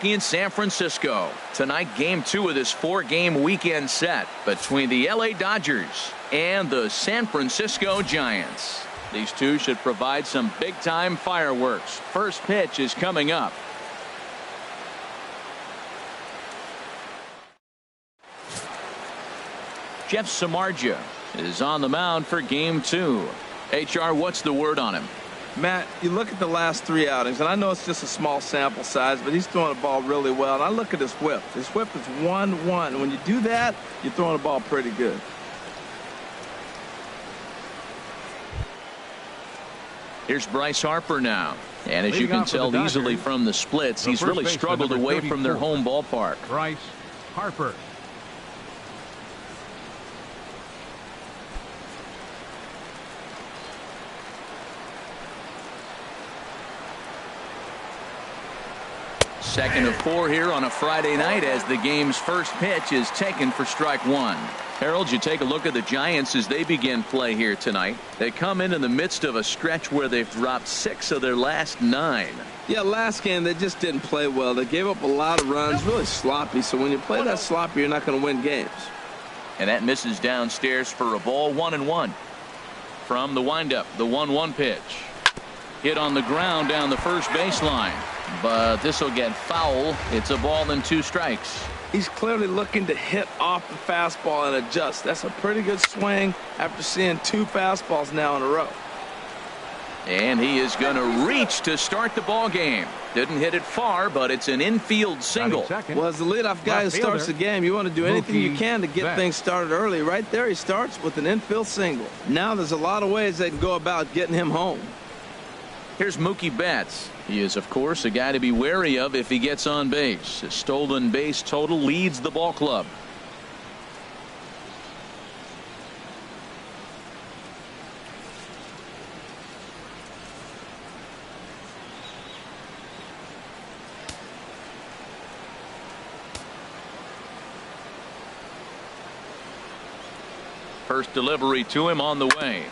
In San Francisco tonight, game 2 of this 4-game weekend set between the LA Dodgers and the San Francisco Giants. These two should provide some big-time fireworks. First pitch is coming up. Jeff Samardzija is on the mound for game 2. HR, what's the word on him? Matt, you look at the last 3 outings, and I know it's just a small sample size, but he's throwing the ball really well. And I look at his whip. His whip is 1-1. When you do that, you're throwing the ball pretty good. Here's Bryce Harper now. And as you can tell easily from the splits, he's really struggled away from their home ballpark. Bryce Harper. Second of 4 here on a Friday night as the game's first pitch is taken for strike 1. Harold, you take a look at the Giants as they begin play here tonight. They come in the midst of a stretch where they've dropped 6 of their last 9. Yeah, last game they just didn't play well. They gave up a lot of runs, really sloppy. So when you play that sloppy, you're not going to win games. And that misses downstairs for a ball. 1-1. From the windup, the 1-1 pitch. Hit on the ground down the first baseline. But this will get foul. It's a ball and 2 strikes. He's clearly looking to hit off the fastball and adjust. That's a pretty good swing after seeing 2 fastballs now in a row. And he is going to reach to start the ball game. Didn't hit it far, but it's an infield single. Well, as the leadoff guy who starts the game, you want to do anything you can to get things started early. Right there, he starts with an infield single. Now there's a lot of ways they can go about getting him home. Here's Mookie Betts. He is, of course, a guy to be wary of if he gets on base. His stolen base total leads the ball club. First delivery to him on the way.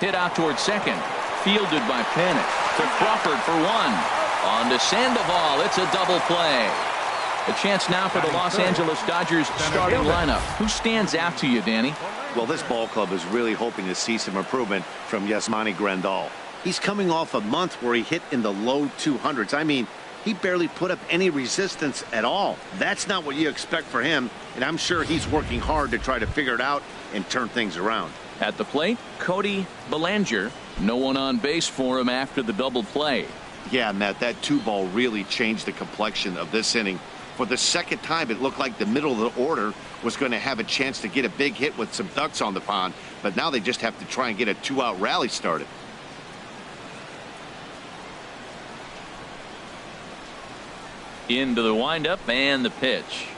Hit out towards second. Fielded by Panic. To Crawford for 1. On to Sandoval. It's a double play. A chance now for the Los Angeles Dodgers starting lineup. Who stands out to you, Danny? Well, this ball club is really hoping to see some improvement from Yasmani Grandal. He's coming off a month where he hit in the low 200s. I mean, he barely put up any resistance at all. That's not what you expect for him, and I'm sure he's working hard to try to figure it out and turn things around. At the plate, Cody Bellinger. No one on base for him after the double play. Yeah, Matt, that 2-ball really changed the complexion of this inning. For the second time, it looked like the middle of the order was going to have a chance to get a big hit with some ducks on the pond, but now they just have to try and get a 2-out rally started. Into the windup and the pitch.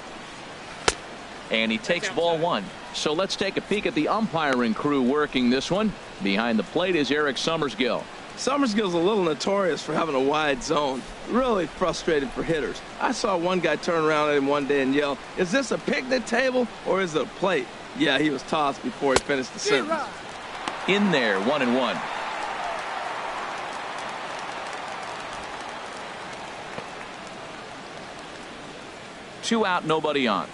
And he takes ball 1. So let's take a peek at the umpiring crew working this one. Behind the plate is Eric Summersgill. Summersgill's a little notorious for having a wide zone. Really frustrated for hitters. I saw one guy turn around at him one day and yell, "Is this a picnic table or is it a plate?" Yeah, he was tossed before he finished the sentence. In there, 1-1. Two out, nobody on.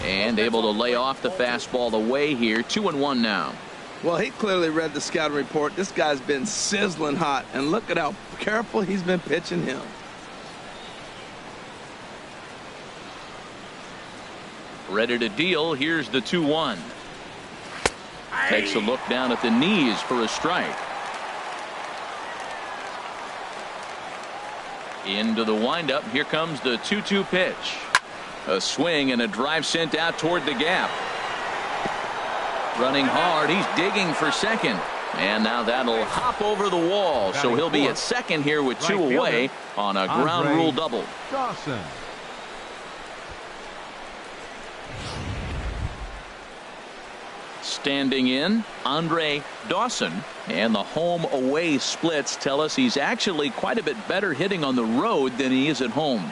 And able to lay off the fastball away here. 2-1 now. Well, he clearly read the scouting report. This guy's been sizzling hot, and look at how careful he's been pitching him. Ready to deal. Here's the 2-1. Takes a look down at the knees for a strike. Into the windup. Here comes the 2-2 pitch. A swing and a drive sent out toward the gap. Running hard. He's digging for second. And now that'll hop over the wall. So he'll be at second here with 2 away on a ground rule double. Dawson. Standing in, Andre Dawson. And the home away splits tell us he's actually quite a bit better hitting on the road than he is at home.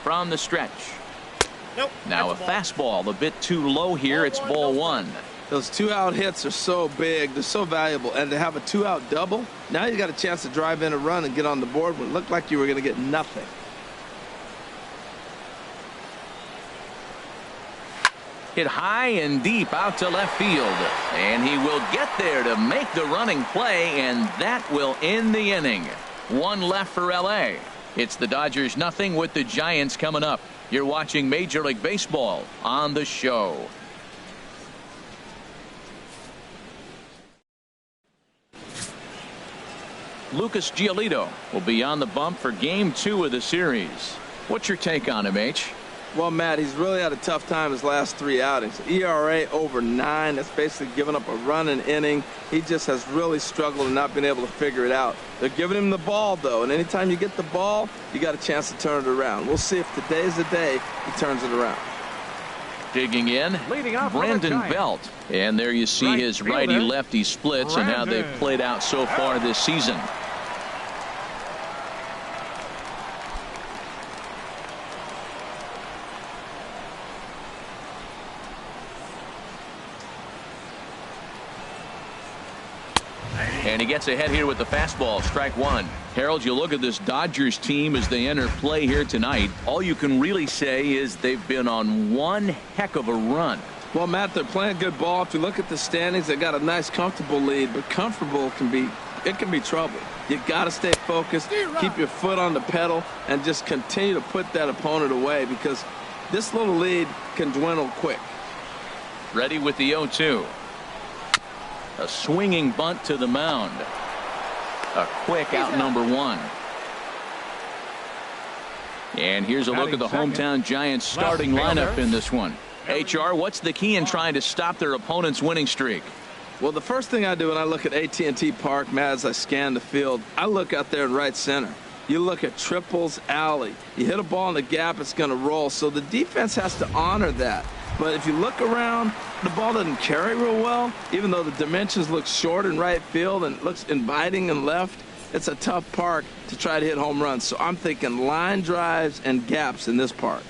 from the stretch. Nope. Now a fastball a bit too low here. It's ball one. Those 2-out hits are so big. They're so valuable. And to have a 2-out double, now you got a chance to drive in a run and get on the board when it looked like you were going to get nothing. Hit high and deep out to left field. And he will get there to make the running play, and that will end the inning. One left for L.A. It's the Dodgers nothing with the Giants coming up. You're watching Major League Baseball on the show. Lucas Giolito will be on the bump for Game 2 of the series. What's your take on him, H? Well, Matt, he's really had a tough time his last 3 outings. ERA over 9. That's basically giving up a run an inning. He just has really struggled and not been able to figure it out. They're giving him the ball, though, and anytime you get the ball, you got a chance to turn it around. We'll see if today's the day he turns it around. Digging in, Brandon Belt. And there you see his righty-lefty splits and how they've played out so far this season. And he gets ahead here with the fastball. Strike one. Harold, you look at this Dodgers team as they enter play here tonight. All you can really say is they've been on one heck of a run. Well, Matt, they're playing good ball. If you look at the standings, they got a nice, comfortable lead. But comfortable can be trouble. You got to stay focused, keep your foot on the pedal, and just continue to put that opponent away because this little lead can dwindle quick. Ready with the 0-2. A swinging bunt to the mound. A quick out number one. And here's a look at the hometown Giants starting lineup in this one. HR, what's the key in trying to stop their opponent's winning streak? Well, the first thing I do when I look at AT&T Park, Matt, as I scan the field, I look out there in right center. You look at triples alley. You hit a ball in the gap, it's going to roll. So the defense has to honor that. But if you look around, the ball doesn't carry real well, even though the dimensions look short in right field and looks inviting in left. It's a tough park to try to hit home runs. So I'm thinking line drives and gaps in this park.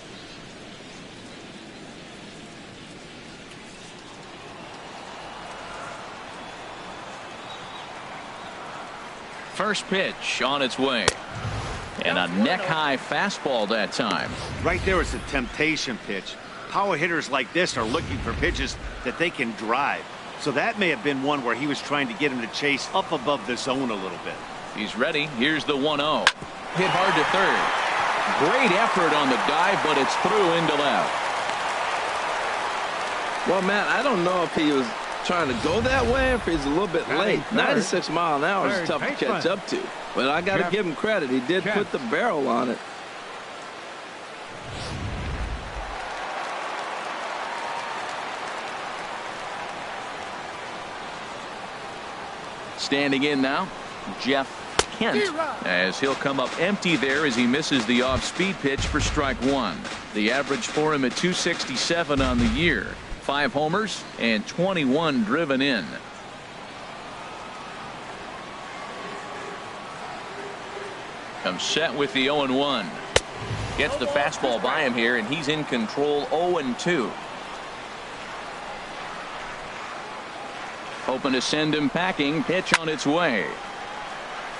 First pitch on its way. And a neck-high fastball that time. Right there is a temptation pitch. Power hitters like this are looking for pitches that they can drive. So that may have been one where he was trying to get him to chase up above the zone a little bit. He's ready. Here's the 1-0. Hit hard to third. Great effort on the dive, but it's through into left. Well, Matt, I don't know if he was trying to go that way or if he's a little bit late. 96 miles an hour is tough to catch up to. But I got to give him credit. He did put the barrel on it. Standing in now, Jeff Kent, as he'll come up empty there as he misses the off-speed pitch for strike one. The average for him at 267 on the year. 5 homers and 21 driven in. Comes set with the 0-1. Gets the fastball by him here, and he's in control. 0-2. Hoping to send him packing. Pitch on its way.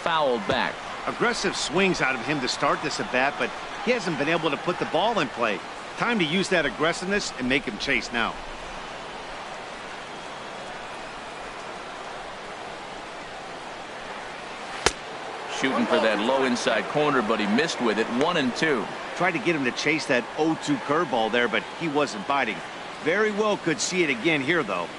Fouled back. Aggressive swings out of him to start this at bat, but he hasn't been able to put the ball in play. Time to use that aggressiveness and make him chase now. Shooting for that low inside corner, but he missed with it. 1-2. Tried to get him to chase that 0-2 curveball there, but he wasn't biting. Very well could see it again here, though.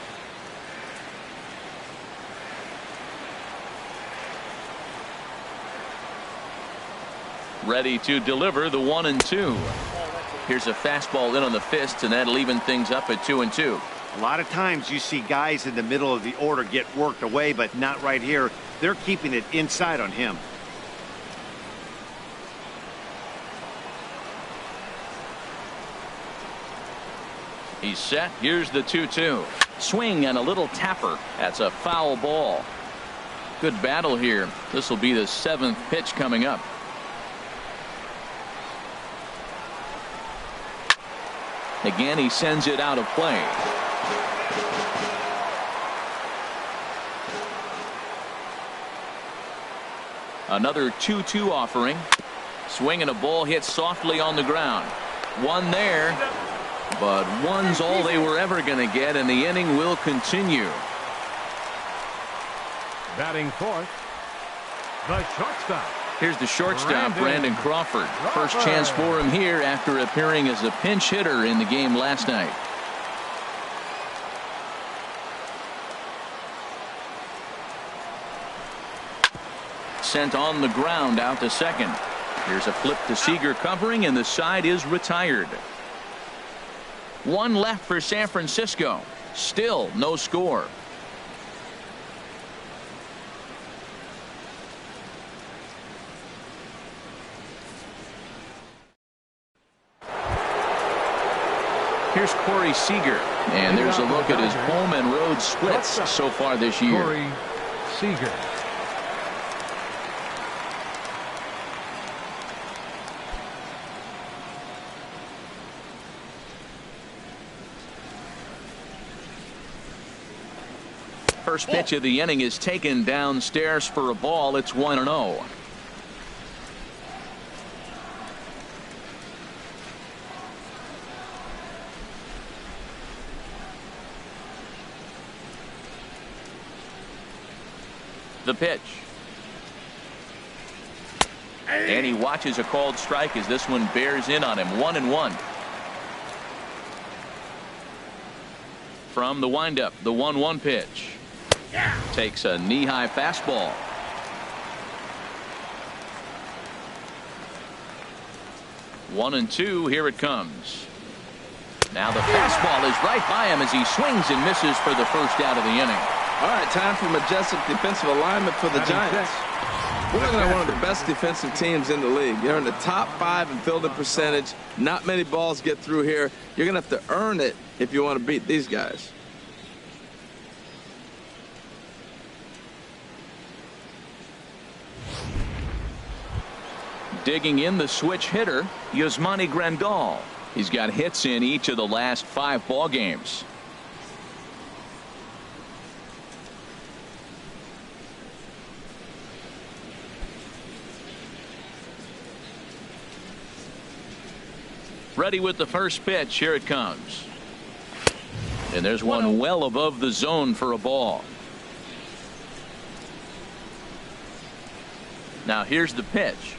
Ready to deliver the 1-2. Here's a fastball in on the fist, and that'll even things up at 2-2. A lot of times you see guys in the middle of the order get worked away, but not right here. They're keeping it inside on him. He's set. Here's the 2-2. Swing and a little tapper. That's a foul ball. Good battle here. This will be the 7th pitch coming up. Again, he sends it out of play. Another 2-2 offering. Swing and a ball hit softly on the ground. One there, but one's all they were ever going to get, and the inning will continue. Batting fourth, the shortstop. Here's the shortstop, Brandon Crawford. First chance for him here after appearing as a pinch hitter in the game last night. Sent on the ground out to second. Here's a flip to Seeger covering, and the side is retired. One left for San Francisco. Still no score. Here's Corey Seeger, and there's a look at his home and road splits so far this year. Corey Seeger. First pitch of the inning is taken downstairs for a ball. It's 1-0. The pitch. And he watches a called strike as this one bears in on him. 1-1. From the windup, the 1-1 pitch. Takes a knee-high fastball. One and two. Here it comes. Now the fastball is right by him as he swings and misses for the first out of the inning. All right, time for majestic defensive alignment for the Giants. We're looking at one of the best defensive teams in the league. They're in the top 5 in fielding percentage. Not many balls get through here. You're going to have to earn it if you want to beat these guys. Digging in the switch hitter, Yasmani Grandal. He's got hits in each of the last 5 ball games. Ready with the first pitch. Here it comes. And there's one well above the zone for a ball. Now here's the pitch.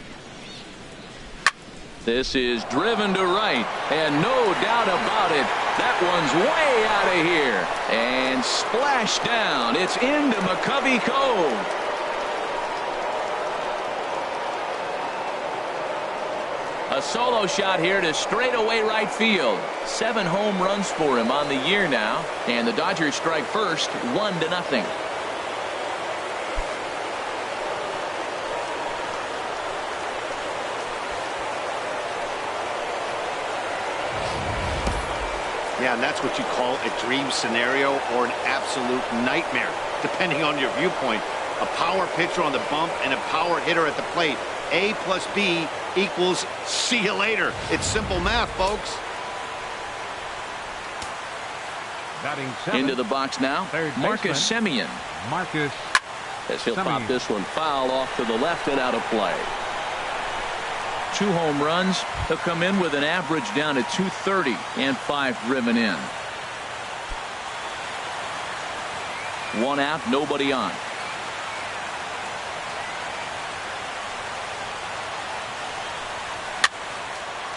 This is driven to right, and no doubt about it, that one's way out of here and splashed down. It's into McCovey Cove. A solo shot here to straightaway right field. 7 home runs for him on the year now, and the Dodgers strike first, 1-0. Yeah, and that's what you call a dream scenario or an absolute nightmare, depending on your viewpoint. A power pitcher on the bump and a power hitter at the plate. A plus B equals see you later. It's simple math, folks. Batting seventh, into the box now, Marcus Simeon. Marcus As he'll Simeon. pop this one foul off to the left and out of play. 2 home runs. He'll come in with an average down to 230 and 5 driven in. 1 out, nobody on.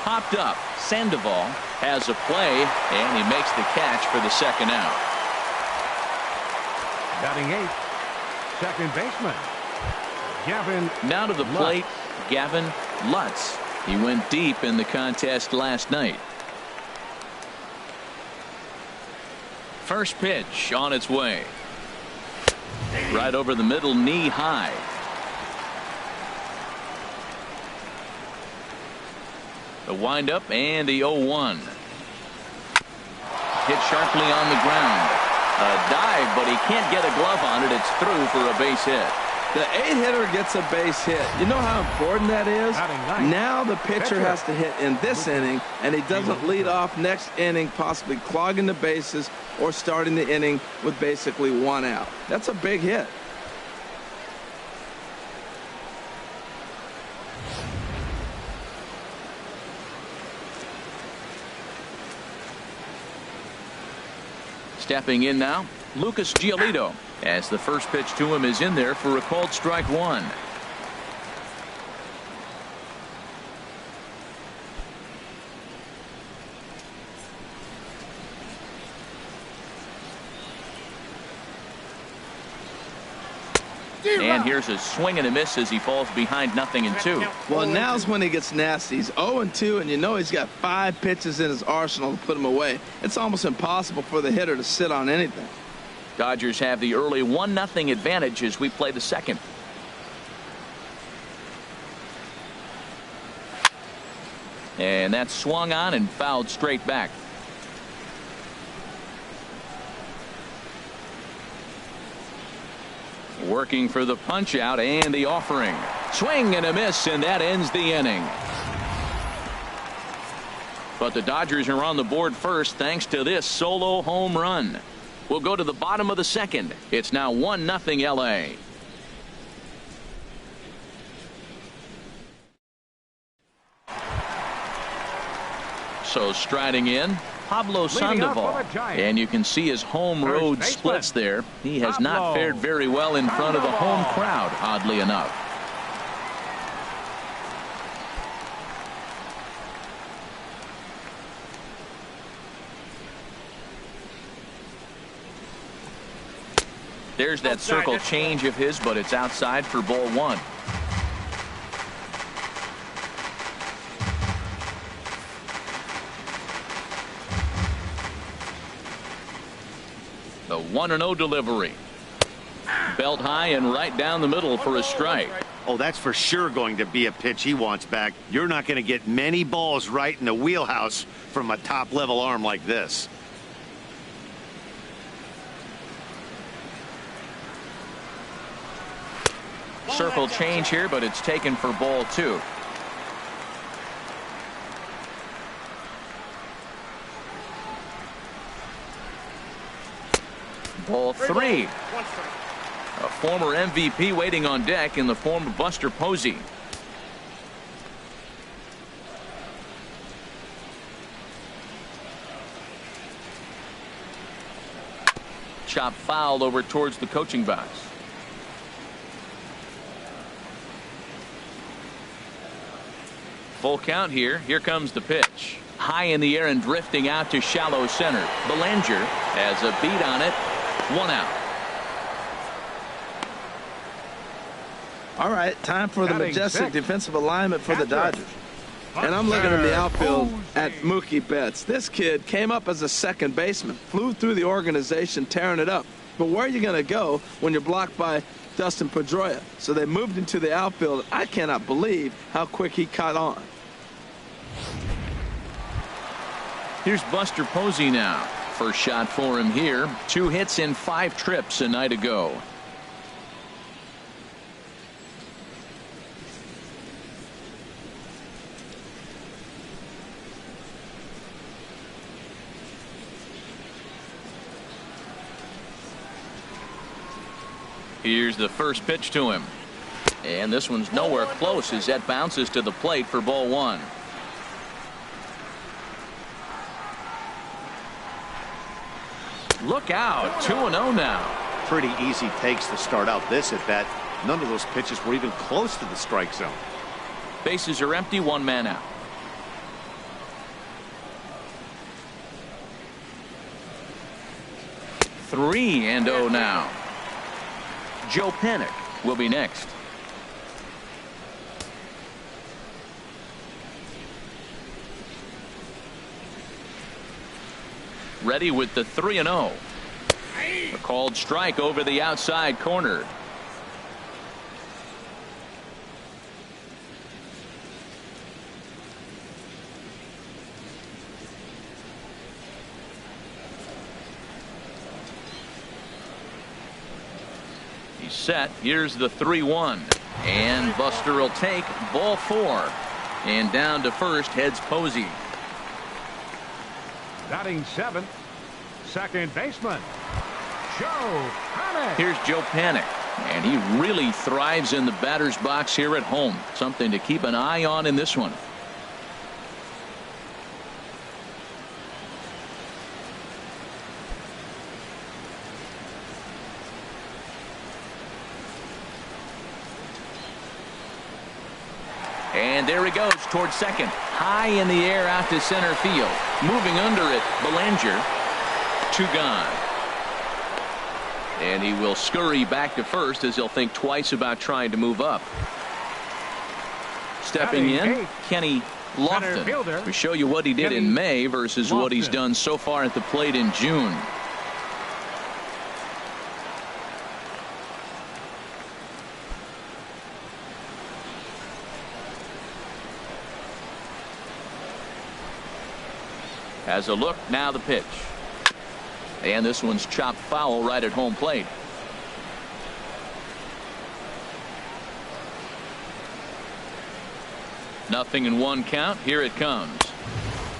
Popped up. Sandoval has a play, and he makes the catch for the second out. Batting 8th, second baseman Gavin. Now to the plate, Gavin Lutz. He went deep in the contest last night. First pitch on its way. Right over the middle, knee high. The windup and the 0-1. Hit sharply on the ground. A dive, but he can't get a glove on it. It's through for a base hit. The 8-hitter gets a base hit. You know how important that is? Now the pitcher has to hit in this inning, and he doesn't lead off next inning, possibly clogging the bases or starting the inning with basically 1 out. That's a big hit. Stepping in now, Lucas Giolito, as the first pitch to him is in there for a called strike 1. And here's a swing and a miss as he falls behind 0-2. Well, now's when he gets nasty. He's 0-2, and you know he's got 5 pitches in his arsenal to put him away. It's almost impossible for the hitter to sit on anything. Dodgers have the early 1-0 advantage as we play the second. And that's swung on and fouled straight back. Working for the punch out and the offering. Swing and a miss, and that ends the inning. But the Dodgers are on the board first thanks to this solo home run. We'll go to the bottom of the second. It's now 1-0 LA. So striding in, Pablo Sandoval, and you can see his home road splits there. He has not fared very well in front of the home crowd, oddly enough. There's that circle change of his, but it's outside for ball 1. The 1-0 delivery. Belt high and right down the middle for a strike. Oh, that's for sure going to be a pitch he wants back. You're not going to get many balls right in the wheelhouse from a top-level arm like this. Circle change here, but it's taken for ball 2. Ball 3. A former MVP waiting on deck in the form of Buster Posey. Chop foul over towards the coaching box. Full count here. Here comes the pitch. High in the air and drifting out to shallow center. Bellinger has a beat on it. 1 out. All right, time for the majestic defensive alignment for the Dodgers. And I'm looking in the outfield at Mookie Betts. This kid came up as a second baseman, flew through the organization, tearing it up. But where are you going to go when you're blocked by Dustin Pedroia? So they moved into the outfield. I cannot believe how quick he caught on. Here's Buster Posey now. First shot for him here. 2 hits in 5 trips a night ago. Here's the first pitch to him. And this one's nowhere close as that bounces to the plate for ball 1. Look out. 2-0 now. Pretty easy takes to start out this at bat. None of those pitches were even close to the strike zone. Bases are empty. 1 man out. Three and 0 now. Joe Panik will be next. Ready with the 3-0. A called strike over the outside corner. He's set. Here's the 3-1. And Buster will take ball 4. And down to first heads Posey. Batting 7th, second baseman, Joe Panik. Here's Joe Panik. And he really thrives in the batter's box here at home. Something to keep an eye on in this one. And there he goes towards second. High in the air out to center field. Moving under it, Bellinger. 2 gone. And he will scurry back to first as he'll think twice about trying to move up. Stepping in, Kenny Lofton. We show you what he did in May versus what he's done so far at the plate in June. Has a look, now the pitch. And this one's chopped foul right at home plate. Nothing in 1 count. Here it comes.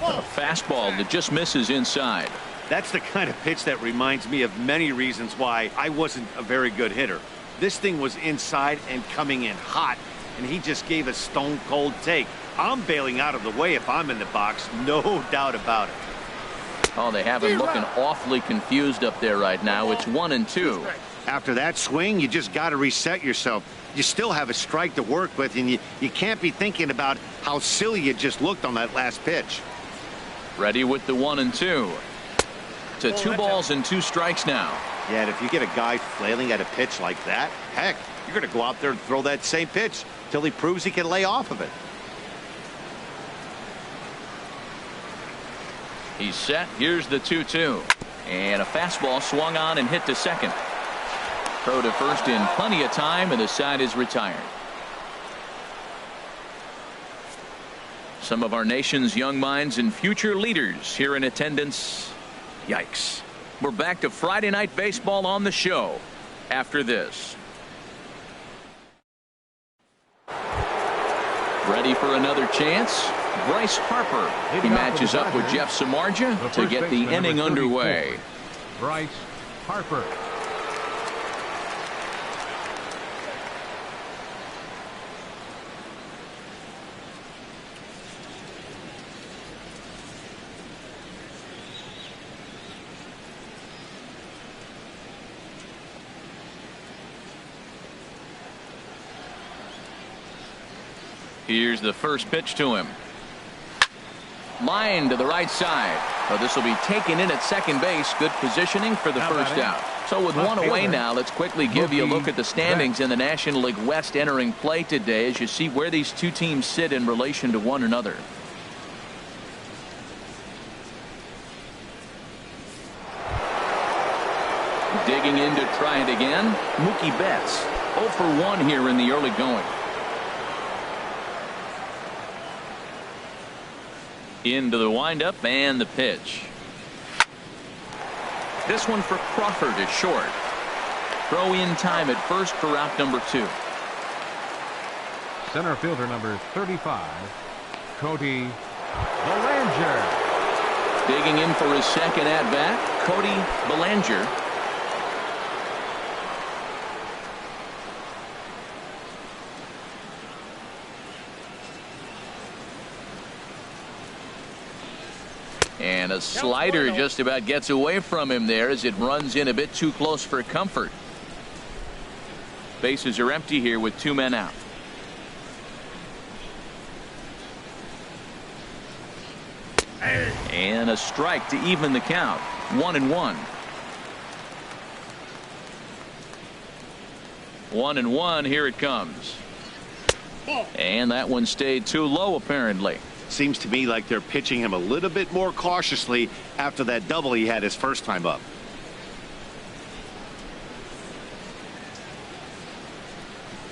A fastball that just misses inside. That's the kind of pitch that reminds me of many reasons why I wasn't a very good hitter. This thing was inside and coming in hot, and he just gave a stone cold take. I'm bailing out of the way if I'm in the box, no doubt about it. Oh, they have him looking awfully confused up there right now. It's 1-2. After that swing, you just got to reset yourself. You still have a strike to work with, and you can't be thinking about how silly you just looked on that last pitch. Ready with the 1-2. To 2 balls and 2 strikes now. Yeah, and if you get a guy flailing at a pitch like that, heck, you're going to go out there and throw that same pitch till he proves he can lay off of it. He's set. Here's the 2-2. And a fastball swung on and hit to second. Throw to first in plenty of time, and the side is retired. Some of our nation's young minds and future leaders here in attendance. Yikes. We're back to Friday Night Baseball on the show after this. Ready for another chance? Bryce Harper. He matches up with Jeff Samardzija to get the inning underway. Bryce Harper. Here's the first pitch to him. Line to the right side. Oh, this will be taken in at second base. Good positioning for the first out. So with 1 away now, let's quickly give you a look at the standings in the National League West entering play today as you see where these 2 teams sit in relation to one another. Digging in to try it again. Mookie Betts 0 for 1 here in the early going. Into the windup and the pitch. This one for Crawford is short. Throw in time at first for out number 2. Center fielder number 35, Cody Bellinger. Digging in for his second at bat, Cody Bellinger. And a slider just about gets away from him there as it runs in a bit too close for comfort. Bases are empty here with 2 men out. And a strike to even the count. 1-1. 1-1. Here it comes. And that one stayed too low apparently. Seems to me like they're pitching him a little bit more cautiously after that double he had his first time up.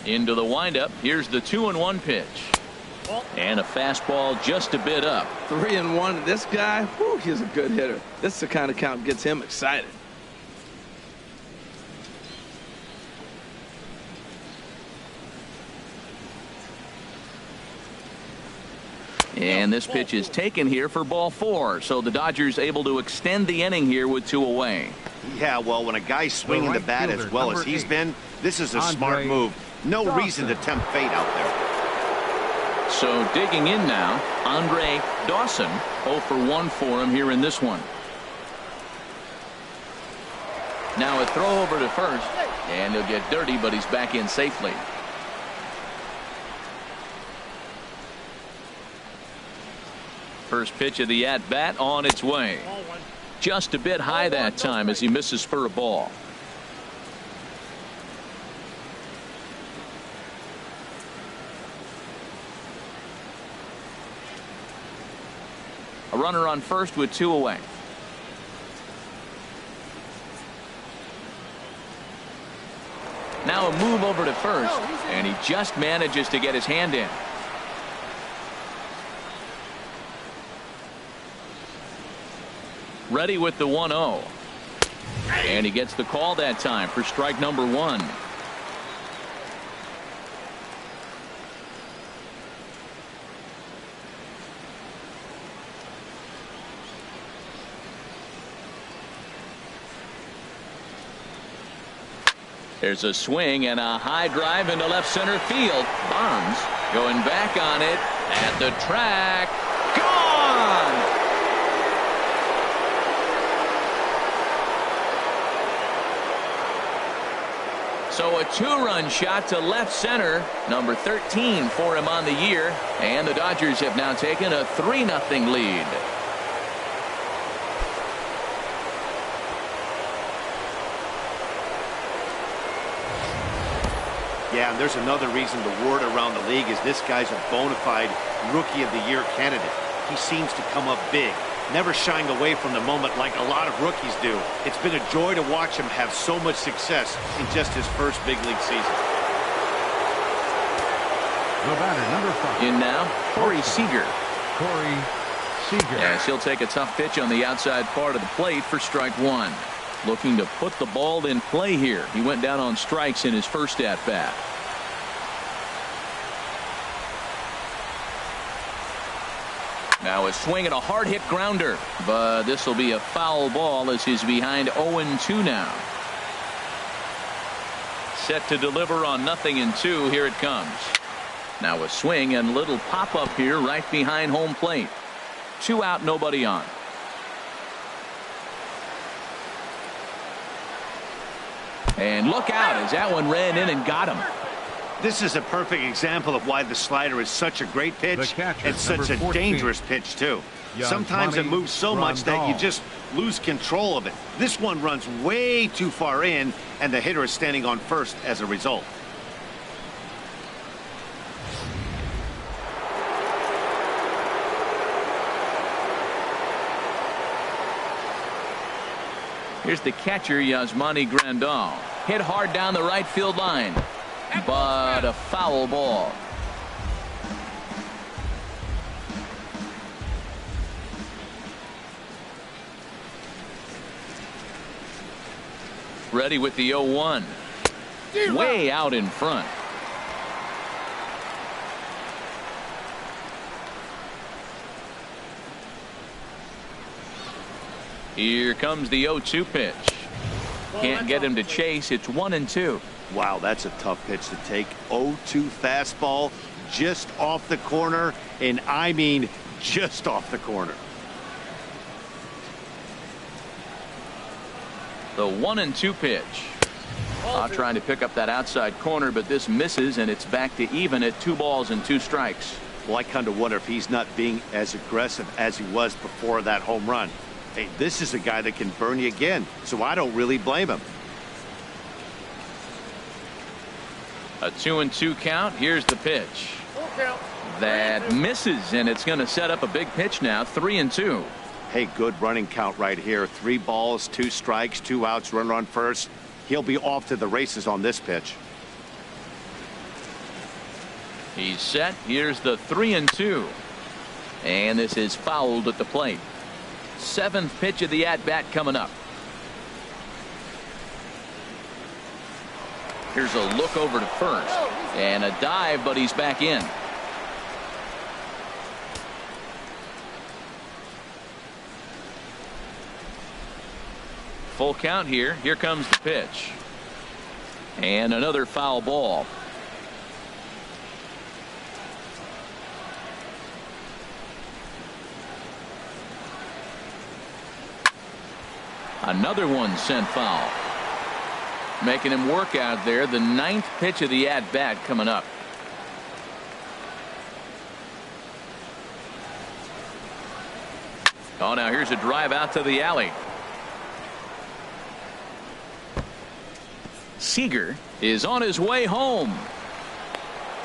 Into the windup. Here's the 2-1 pitch. And a fastball just a bit up. 3-1. This guy, whew, he's a good hitter. This is the kind of count that gets him excited. And this pitch is taken here for ball 4. So the Dodgers able to extend the inning here with 2 away. Yeah, well, when a guy's swinging the bat as well as he's been, this is a smart move. No reason to tempt fate out there. So digging in now, Andre Dawson. 0 for 1 for him here in this one. Now a throw over to first, and he'll get dirty, but he's back in safely. First pitch of the at-bat on its way. Just a bit high that time as he misses for a ball. A runner on first with 2 away. Now a move over to first, and he just manages to get his hand in. Ready with the 1-0. And he gets the call that time for strike number 1. There's a swing and a high drive into left center field. Barnes going back on it at the track. Gone! So a 2-run shot to left center, number 13 for him on the year, and the Dodgers have now taken a 3-0 lead. Yeah, and there's another reason the word around the league is this guy's a bona fide Rookie of the Year candidate. He seems to come up big, never shying away from the moment like a lot of rookies do. It's been a joy to watch him have so much success in just his first big league season. The batter, number 5. In now, Corey Seeger. Corey Seeger. Yes, he'll take a tough pitch on the outside part of the plate for strike 1. Looking to put the ball in play here. He went down on strikes in his first at-bat. Now a swing and a hard hit grounder, but this will be a foul ball as he's behind 0-2 now. Set to deliver on 0-2. Here it comes. Now a swing and little pop up here right behind home plate. 2 out, nobody on. And look out as that one ran in and got him. This is a perfect example of why the slider is such a great pitch and such a 14. dangerous pitch too. Sometimes it moves so much that you just lose control of it. This one runs way too far in, and the hitter is standing on first as a result. Here's the catcher, Yasmani Grandal. Hit hard down the right field line, but a foul ball. Ready with the 0-1. Way out in front. Here comes the 0-2 pitch. Can't get him to chase. It's 1-2. Wow, that's a tough pitch to take. 0-2 fastball just off the corner, and I mean just off the corner. The 1-2 pitch. Trying to pick up that outside corner, but this misses, and it's back to even at 2 balls and 2 strikes. Well, I kind of wonder if he's not being as aggressive as he was before that home run. Hey, this is a guy that can burn you again, so I don't really blame him. A 2-2 count. Here's the pitch. That misses, and it's going to set up a big pitch now. 3-2. Hey, good running count right here. 3 balls, 2 strikes, 2 outs, runner on first. He'll be off to the races on this pitch. He's set. Here's the 3-2. And this is fouled at the plate. 7th pitch of the at-bat coming up. Here's a look over to first. And a dive, but he's back in. Full count here. Here comes the pitch. And another foul ball. Another one sent foul. Making him work out there. The 9th pitch of the at-bat coming up. Oh, now here's a drive out to the alley. Seeger is on his way home.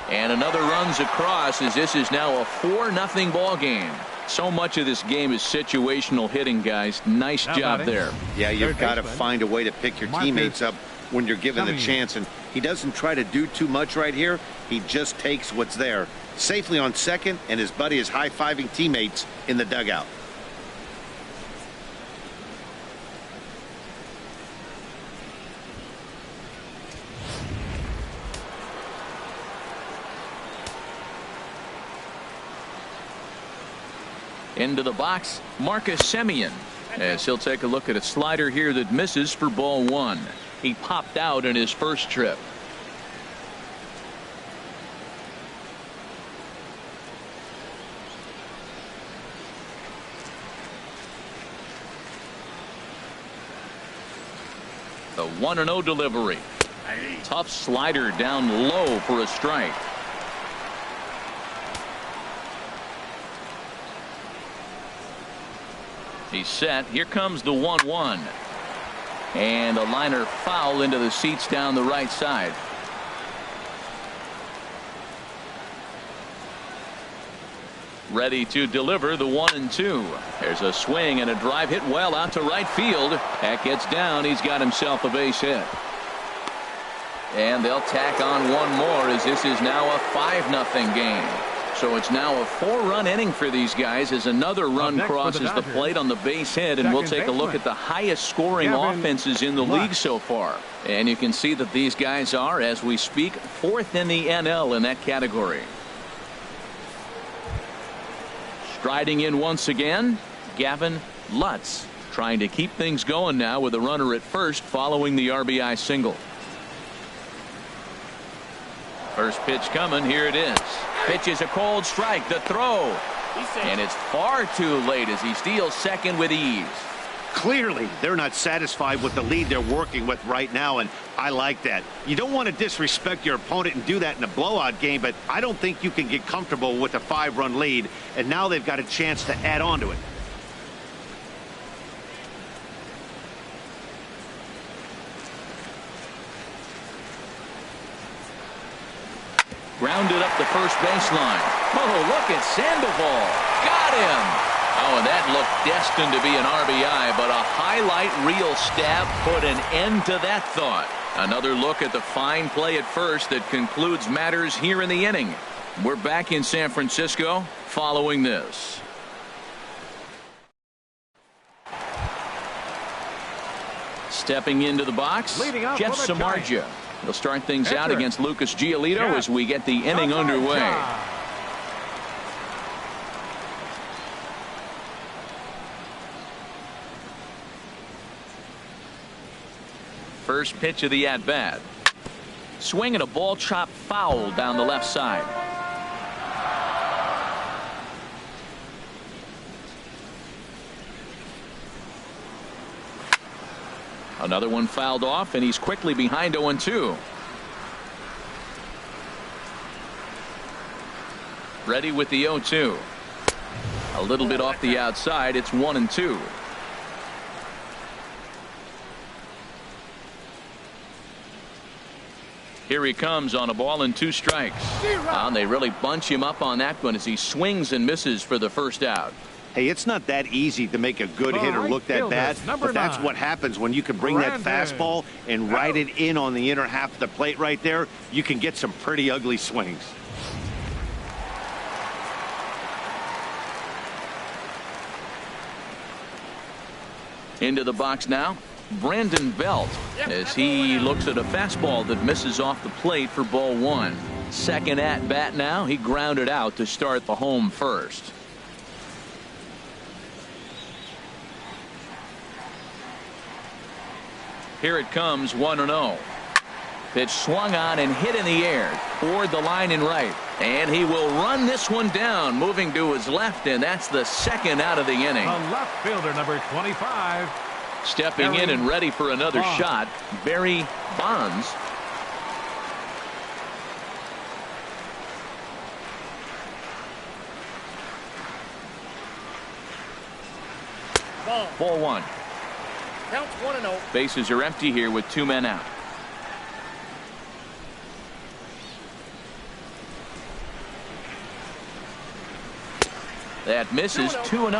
And another runs across as this is now a 4-0 ball game. So much of this game is situational hitting, guys. Nice job there. Yeah, you've got to find a way to pick your teammates up when you're given the chance, and he doesn't try to do too much right here. He just takes what's there. Safely on second, and his buddy is high-fiving teammates in the dugout. Into the box, Marcus Simeon, as he'll take a look at a slider here that misses for ball 1. He popped out in his first trip. The 1-0 delivery. Tough slider down low for a strike. He's set. Here comes the 1-1. And a liner foul into the seats down the right side. Ready to deliver the 1-2. There's a swing and a drive hit well out to right field. That gets down. He's got himself a base hit. And they'll tack on one more as this is now a 5-0 game. So it's now a 4-run inning for these guys as another run crosses the plate on the base hit, and we'll take a look at the highest scoring offenses in the league so far. And you can see that these guys are, as we speak, 4th in the NL in that category. Striding in once again, Gavin Lutz, trying to keep things going now with a runner at first following the RBI single. First pitch coming. Here it is. Pitch is a cold strike. The throw. And it's far too late as he steals second with ease. Clearly, they're not satisfied with the lead they're working with right now, and I like that. You don't want to disrespect your opponent and do that in a blowout game, but I don't think you can get comfortable with a 5-run lead, and now they've got a chance to add on to it. Grounded up the first baseline. Oh, look at Sandoval. Got him. Oh, and that looked destined to be an RBI, but a highlight reel stab put an end to that thought. Another look at the fine play at first that concludes matters here in the inning. We're back in San Francisco following this. Stepping into the box, Jeff Samardzija. He'll start things out against Lucas Giolito as we get the inning underway. First pitch of the at-bat. Swing and a ball chopped foul down the left side. Another one fouled off, and he's quickly behind 0-2. Ready with the 0-2. A little bit off the outside. It's 1-2. Here he comes on a ball and 2 strikes. And they really bunch him up on that one as he swings and misses for the first out. Hey, it's not that easy to make a good hitter look that bad, but that's what happens when you can bring that fastball and ride it in on the inner half of the plate right there. You can get some pretty ugly swings. Into the box now, Brandon Belt, as he looks at a fastball that misses off the plate for ball 1. Second at bat now. He grounded out to start the home first. Here it comes, 1-0. Pitch swung on and hit in the air toward the line and right. And he will run this one down, moving to his left, and that's the second out of the inning. The left fielder, number 25. Stepping in and ready for another shot, Barry Bonds. Ball one. Counts 1-0. Bases are empty here with 2 men out. That misses. 2-0.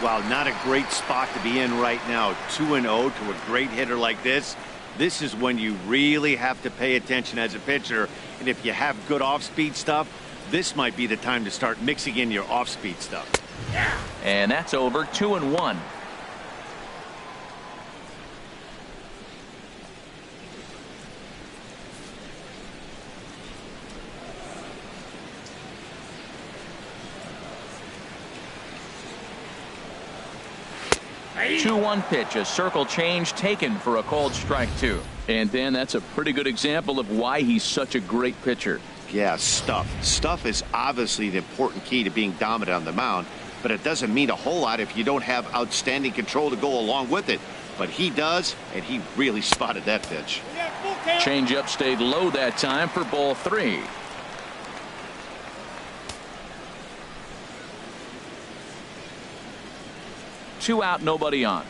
Well, not a great spot to be in right now. 2-0 to a great hitter like this. This is when you really have to pay attention as a pitcher. And if you have good off-speed stuff, this might be the time to start mixing in your off-speed stuff. And that's over. 2-1. Hey. 2-1 pitch, a circle change taken for a called strike 2. And Dan, that's a pretty good example of why he's such a great pitcher. Yeah, stuff. Stuff is obviously the important key to being dominant on the mound, but it doesn't mean a whole lot if you don't have outstanding control to go along with it. But he does, and he really spotted that pitch. Changeup stayed low that time for ball 3. Two out, nobody on.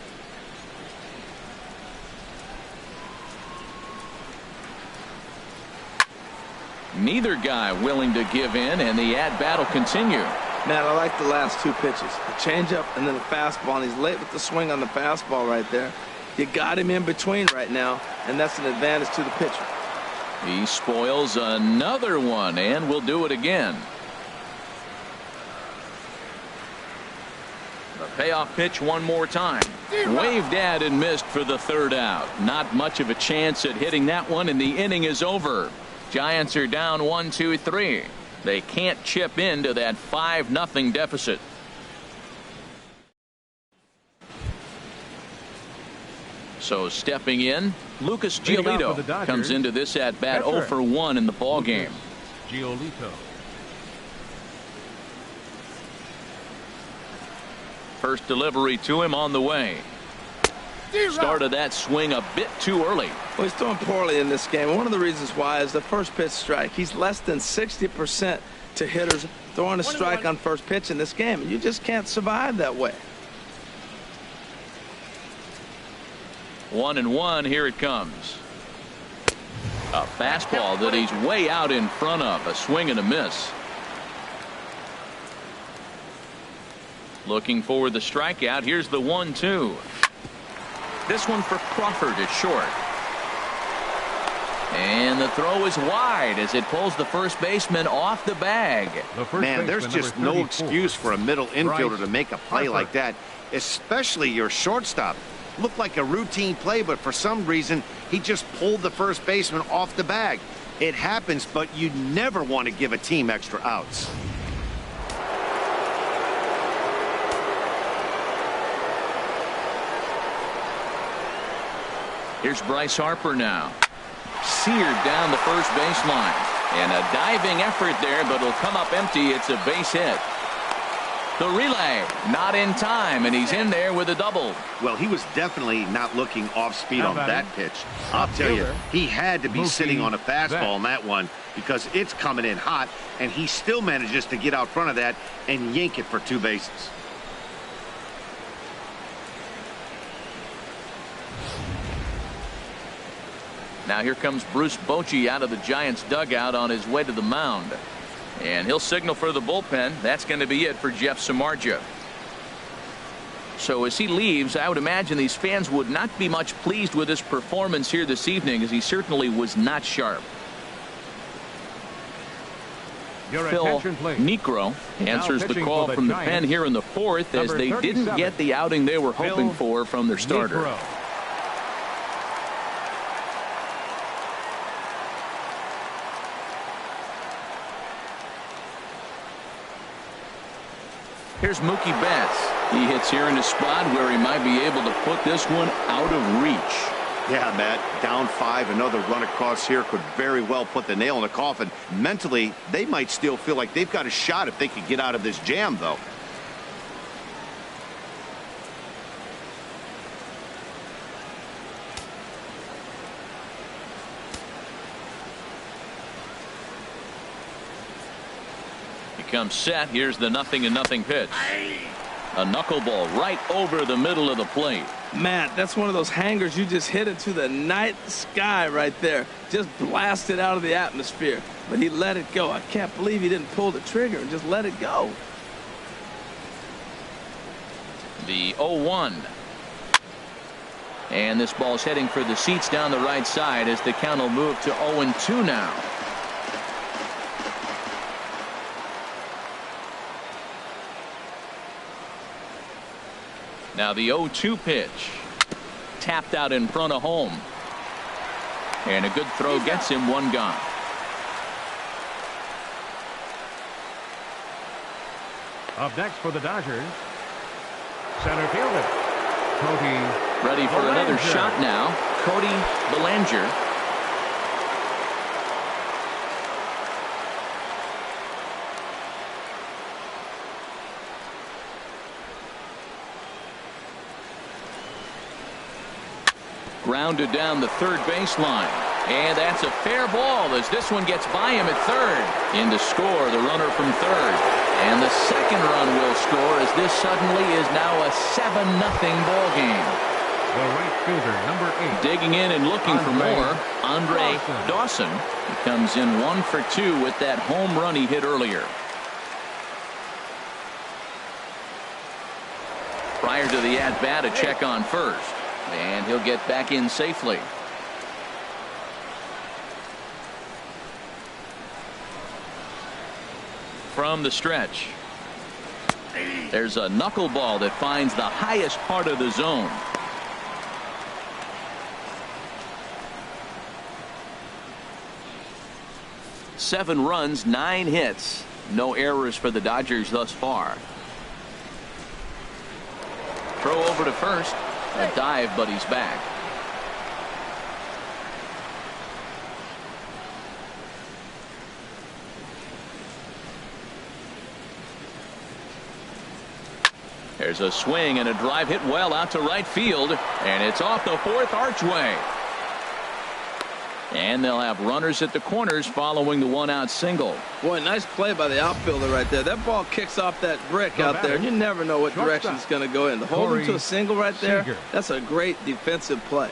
Neither guy willing to give in, and the at-bat will continue. Man, I like the last 2 pitches. The changeup and then the fastball, and he's late with the swing on the fastball right there. You got him in between right now, and that's an advantage to the pitcher. He spoils another one, and will do it again. The payoff pitch one more time. Waved at and missed for the 3rd out. Not much of a chance at hitting that one, and the inning is over. Giants are down 1-2-3. They can't chip into that 5-0 deficit. So stepping in, Lucas Giolito comes into this at bat 0 for 1 in the ball game. Giolito. First delivery to him on the way. Started that swing a bit too early. Well, he's throwing poorly in this game. One of the reasons why is the first pitch strike. He's less than 60% to hitters throwing a strike on first pitch in this game. You just can't survive that way. 1-1. Here it comes. A fastball that he's way out in front of. A swing and a miss. Looking for the strikeout. Here's the 1-2. This one for Crawford is short. And the throw is wide as it pulls the first baseman off the bag. Man, there's just no excuse for a middle infielder to make a play like that, especially your shortstop. Looked like a routine play, but for some reason, he just pulled the first baseman off the bag. It happens, but you never want to give a team extra outs. Here's Bryce Harper now. Seared down the first baseline. And a diving effort there, but it'll come up empty. It's a base hit. The relay not in time, and he's in there with a double. Well, he was definitely not looking off speed on that pitch. I'll tell you, he had to be Mookie sitting on a fastball on that one because it's coming in hot, and he still manages to get out front of that and yank it for 2 bases. Now here comes Bruce Bochy out of the Giants dugout on his way to the mound. And he'll signal for the bullpen. That's going to be it for Jeff Samardzija. So as he leaves, I would imagine these fans would not be much pleased with his performance here this evening, as he certainly was not sharp. Phil Niekro answers the call from the pen here in the 4th, as they didn't get the outing they were hoping for from their starter. Here's Mookie Betts. He hits here in a spot where he might be able to put this one out of reach. Yeah, Matt, down 5, another run across here could very well put the nail in the coffin. Mentally, they might still feel like they've got a shot if they could get out of this jam, though. He comes set. Here's the 0-0 pitch. A knuckleball right over the middle of the plate. Matt, that's one of those hangers you just hit into the night sky right there. Just blasted out of the atmosphere. But he let it go. I can't believe he didn't pull the trigger and just let it go. The 0-1. And this ball's heading for the seats down the right side as the count will move to 0-2 now. Now the 0-2 pitch. Tapped out in front of home. And a good throw gets him one gone. Up next for the Dodgers, center fielder Cody. Ready for another shot now. Cody Bellinger. Grounded down the third baseline. And that's a fair ball as this one gets by him at third. In to score the runner from third. And the second run will score as this suddenly is now a 7-0 ball game. The right fielder, number 8. Digging in and looking for more. Andre Dawson. He comes in 1 for 2 with that home run he hit earlier. Prior to the at-bat, a check on first. And he'll get back in safely. From the stretch. There's a knuckleball that finds the highest part of the zone. Seven runs, 9 hits. No errors for the Dodgers thus far. Throw over to first. A dive, but he's back. There's a swing and a drive hit well out to right field, and it's off the fourth archway. And they'll have runners at the corners following the one-out single. Boy, nice play by the outfielder right there. That ball kicks off that brick out there, and you never know what direction it's going to go in. To hold him to a single right there, Seeger. That's a great defensive play.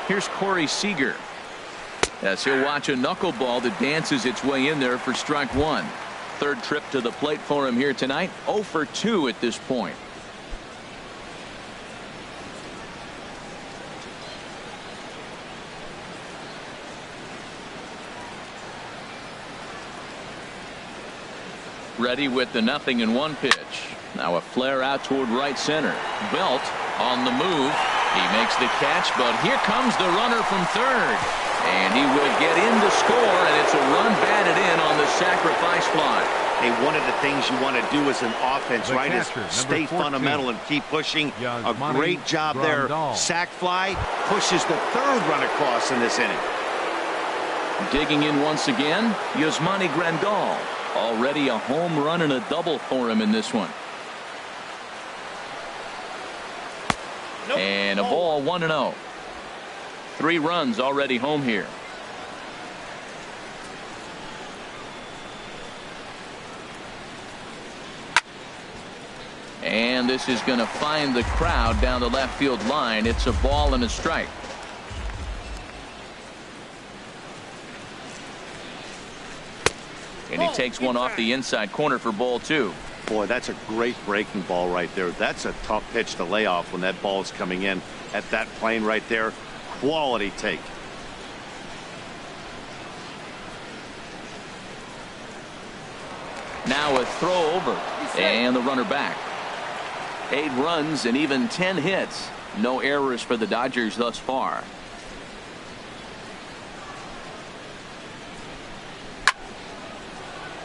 Here's Corey Seeger. As he'll watch a knuckleball that dances its way in there for strike one. Third trip to the plate for him here tonight. 0 for 2 at this point. Ready with the 0-1 pitch. Now a flare out toward right center. Belt on the move. He makes the catch, but here comes the runner from third. And he will get in to score, and it's a run batted in on the sacrifice fly. Hey, one of the things you want to do as an offense, The right, catcher, is stay 14. fundamental and keep pushing. A Yasmani great job there. Grandal. Sack fly pushes the third run across in this inning. Digging in once again, Yasmani Grandal. Already a home run and a double for him in this one. And a ball 1-0. 3 runs already home here. And this is going to find the crowd down the left field line. It's a ball and a strike. And he takes one off the inside corner for ball 2. Boy, that's a great breaking ball right there. That's a tough pitch to lay off when that ball is coming in at that plane right there. Quality take. Now a throw over and the runner back. 8 runs and even 10 hits. No errors for the Dodgers thus far.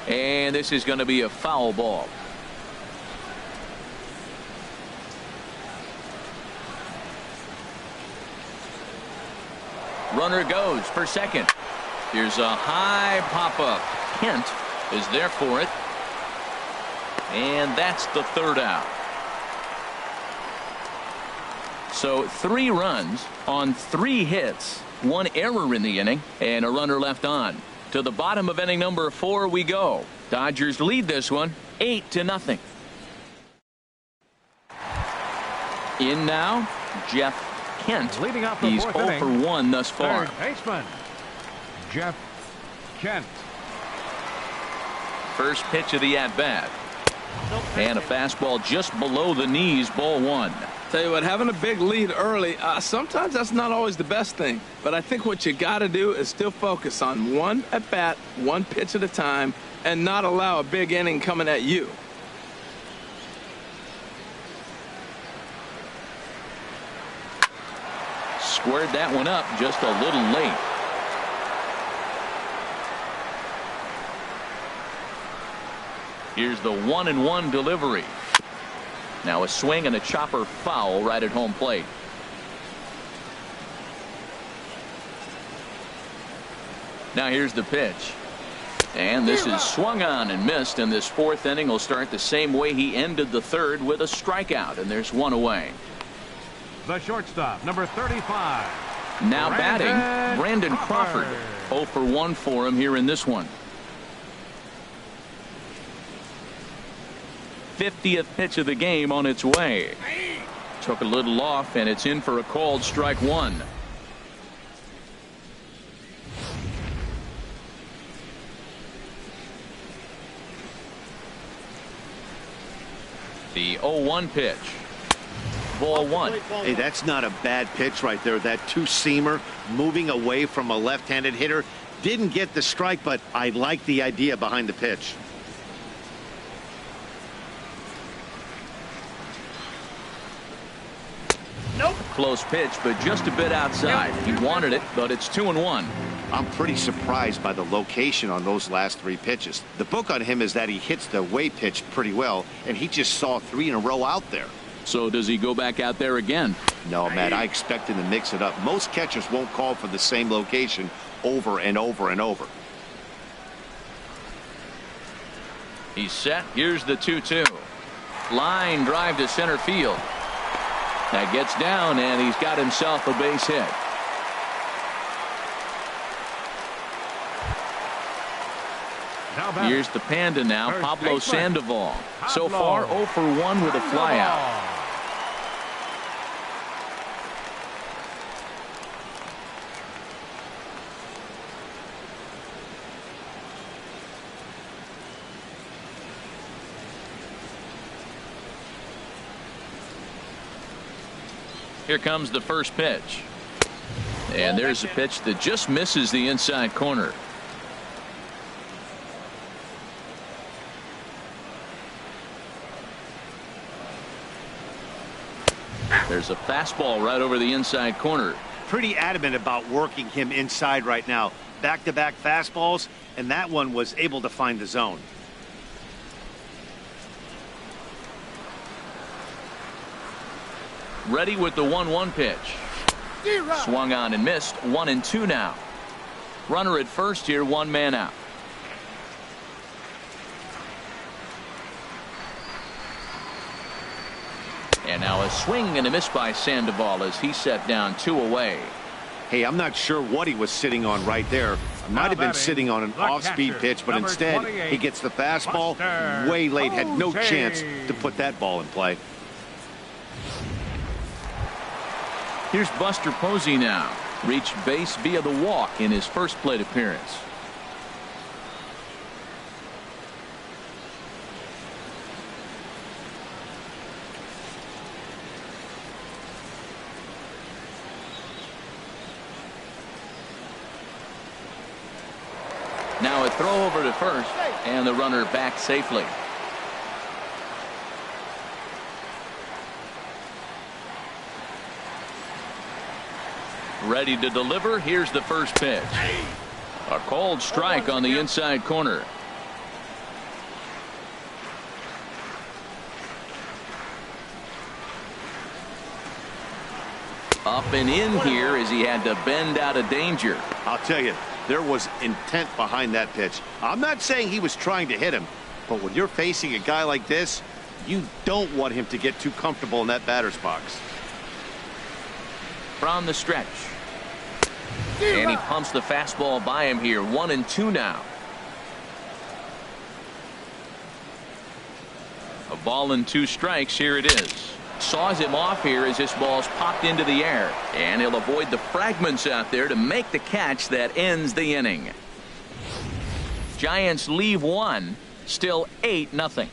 And this is going to be a foul ball. Runner goes for second. Here's a high pop-up. Kent is there for it. And that's the third out. So 3 runs on 3 hits, 1 error in the inning, and a runner left on. To the bottom of inning number 4 we go. Dodgers lead this one 8-0. In now, Jeff Kent. Leading off the He's fourth 0 inning, for 1 thus far. third baseman, Jeff Kent. First pitch of the at-bat. And a fastball just below the knees, ball 1. Tell you what, having a big lead early, sometimes that's not always the best thing. But I think what you got to do is still focus on 1 at-bat, 1 pitch at a time, and not allow a big inning coming at you. Squared that one up just a little late. Here's the 1-1 delivery. Now a swing and a chopper foul right at home plate. Now here's the pitch. And this is swung on and missed, and this 4th inning will start the same way he ended the 3rd with a strikeout, and there's 1 away. The shortstop, number 35. Now batting, Brandon Crawford. 0 for 1 for him here in this one. 50th pitch of the game on its way. Took a little off, and it's in for a called strike 1. The 0-1 pitch. Ball 1. Hey, that's not a bad pitch right there. That 2-seamer moving away from a left-handed hitter. Didn't get the strike, but I like the idea behind the pitch. Nope. Close pitch, but just a bit outside. He wanted it, but it's 2-1. I'm pretty surprised by the location on those last 3 pitches. The book on him is that he hits the way pitch pretty well, and he just saw 3 in a row out there. So does he go back out there again? No, Matt, I expect him to mix it up. Most catchers won't call for the same location over and over and over. He's set. Here's the 2-2. Line drive to center field. That gets down, and he's got himself a base hit. Here's the Panda now, Pablo Sandoval. So far 0 for 1 with a flyout. Here comes the first pitch. And there's a pitch that just misses the inside corner. There's a fastball right over the inside corner. Pretty adamant about working him inside right now. Back-to-back fastballs, and that one was able to find the zone. Ready with the 1-1 pitch. Swung on and missed. 1-2 now. Runner at first here, 1 man out. And now a swing and a miss by Sandoval as he set down 2 away. Hey, I'm not sure what he was sitting on right there. Might have been sitting on an off-speed pitch, but instead he gets the fastball way late. Had no chance to put that ball in play. Here's Buster Posey now. Reached base via the walk in his first plate appearance. Now a throw over to first, and the runner back safely. Ready to deliver. Here's the first pitch. A cold strike on the inside corner. Up and in here as he had to bend out of danger. I'll tell you, there was intent behind that pitch. I'm not saying he was trying to hit him, but when you're facing a guy like this, you don't want him to get too comfortable in that batter's box. From the stretch. And he pumps the fastball by him here. 1-2 now. A ball and 2 strikes. Here it is. Saws him off here as this ball's popped into the air. And he'll avoid the fragments out there to make the catch that ends the inning. Giants leave 1. Still 8-0.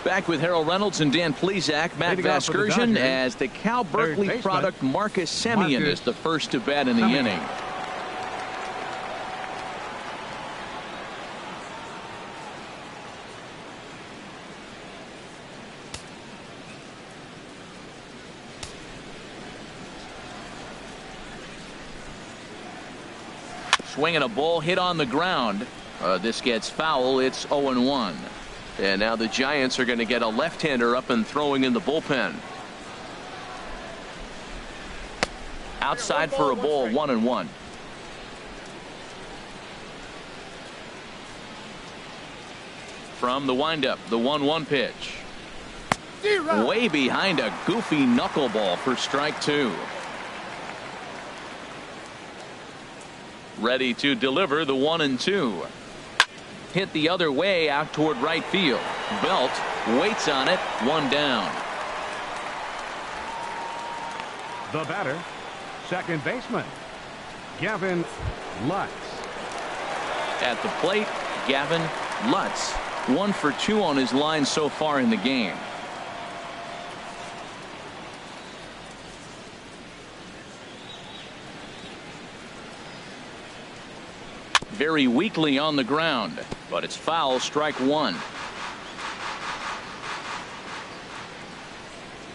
Back with Harold Reynolds and Dan Plesac. Matt Vasgersian as the Cal Berkeley product Marcus Simeon is the first to bat in the inning. Swinging a ball hit on the ground. This gets foul. It's 0-1. And now the Giants are going to get a left-hander up and throwing in the bullpen. Outside for a ball. 1-1. From the windup, the 1-1 pitch. Way behind a goofy knuckleball for strike 2. Ready to deliver the 1-2. Hit the other way out toward right field. Belt waits on it. 1 down. The batter, second baseman, Gavin Lutz. At the plate, Gavin Lutz. 1 for 2 on his line so far in the game. Very weakly on the ground, but it's foul. Strike 1.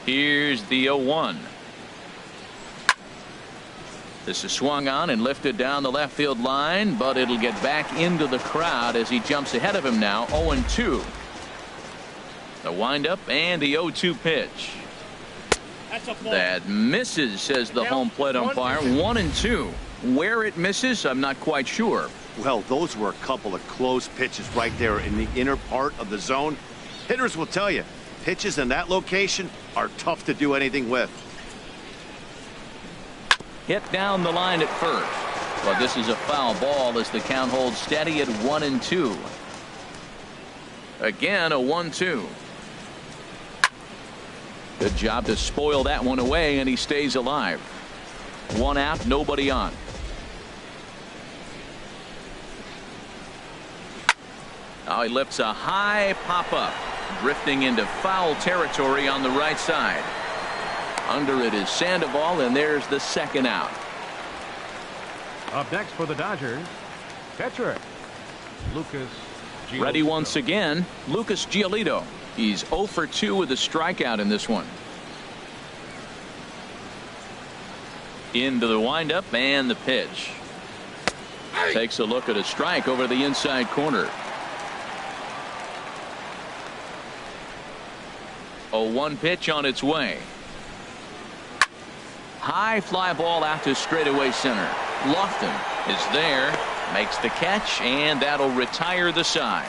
Here's the 0-1. This is swung on and lifted down the left field line, but it'll get back into the crowd as he jumps ahead of him now. 0-2. The windup and the 0-2 pitch. That misses, says the home plate umpire. 1-2. Where it misses, I'm not quite sure. Well, those were a couple of close pitches right there in the inner part of the zone. Hitters will tell you, pitches in that location are tough to do anything with. Hit down the line at first. But this is a foul ball as the count holds steady at 1-2. Again, a 1-2. Good job to spoil that one away, and he stays alive. 1 out, nobody on. Now he lifts a high pop-up, drifting into foul territory on the right side. Under it is Sandoval, and there's the 2nd out. Up next for the Dodgers, pitcher Lucas Giolito. Ready once again, Lucas Giolito. He's 0 for 2 with a strikeout in this one. Into the windup and the pitch. Takes a look at a strike over the inside corner. 0-1 pitch on its way. High fly ball out to straightaway center. Lofton is there, makes the catch, and that'll retire the side.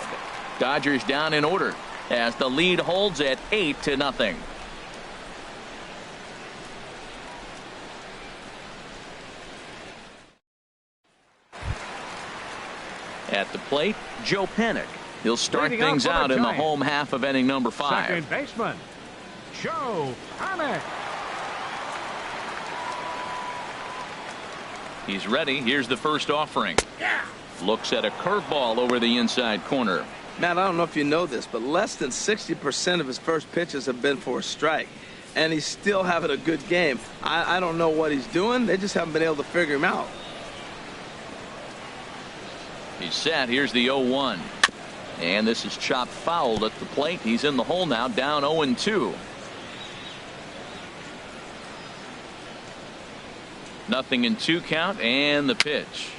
Dodgers down in order as the lead holds at 8-0. At the plate, Joe Panik. He'll start things out in the home half of inning number 5. Second baseman, Joe Panik. He's ready. Here's the first offering. Looks at a curveball over the inside corner. Matt, I don't know if you know this, but less than 60% of his first pitches have been for a strike. And he's still having a good game. I don't know what he's doing. They just haven't been able to figure him out. He's set. Here's the 0-1. And this is chopped fouled at the plate. He's in the hole now, down 0-2. Nothing in 2 count, and the pitch.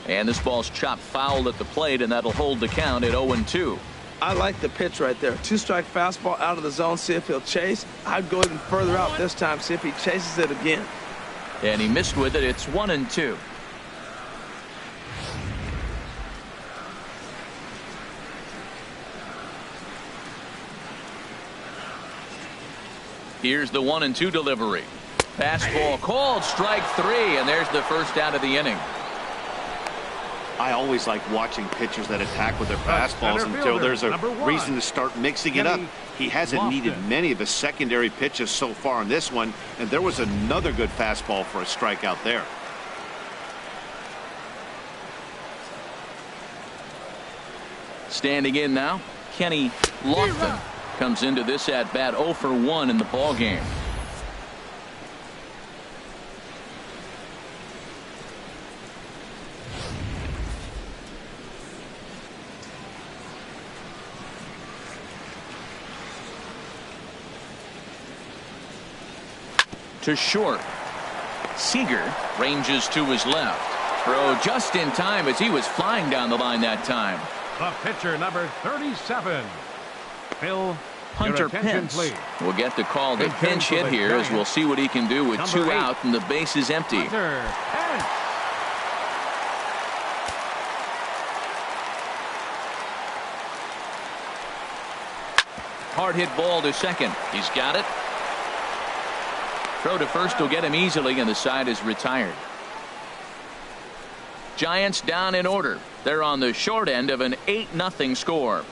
And this ball's chopped foul at the plate, and that'll hold the count at 0-2. I like the pitch right there. 2-strike fastball out of the zone, see if he'll chase. I'd go even further out this time, see if he chases it again. And he missed with it. It's 1-2. Here's the 1-2 delivery. Fastball called, strike 3, and there's the first out of the inning. I always like watching pitchers that attack with their fastballs until there's a reason to start mixing it up. He hasn't Lofton. needed many of his secondary pitches so far in this one, and there was another good fastball for a strikeout there. Standing in now, Kenny Lofton comes into this at bat 0 for 1 in the ball game. To short. Seeger ranges to his left. Throw just in time as he was flying down the line that time. The pitcher, number 37. Phil, Hunter Pence will get the call to pinch hit here as we'll see what he can do with 2 out and the base is empty. Hunter Pence. Hard hit ball to second. He's got it. Throw to first will get him easily, and the side is retired. Giants down in order. They're on the short end of an 8-0 score.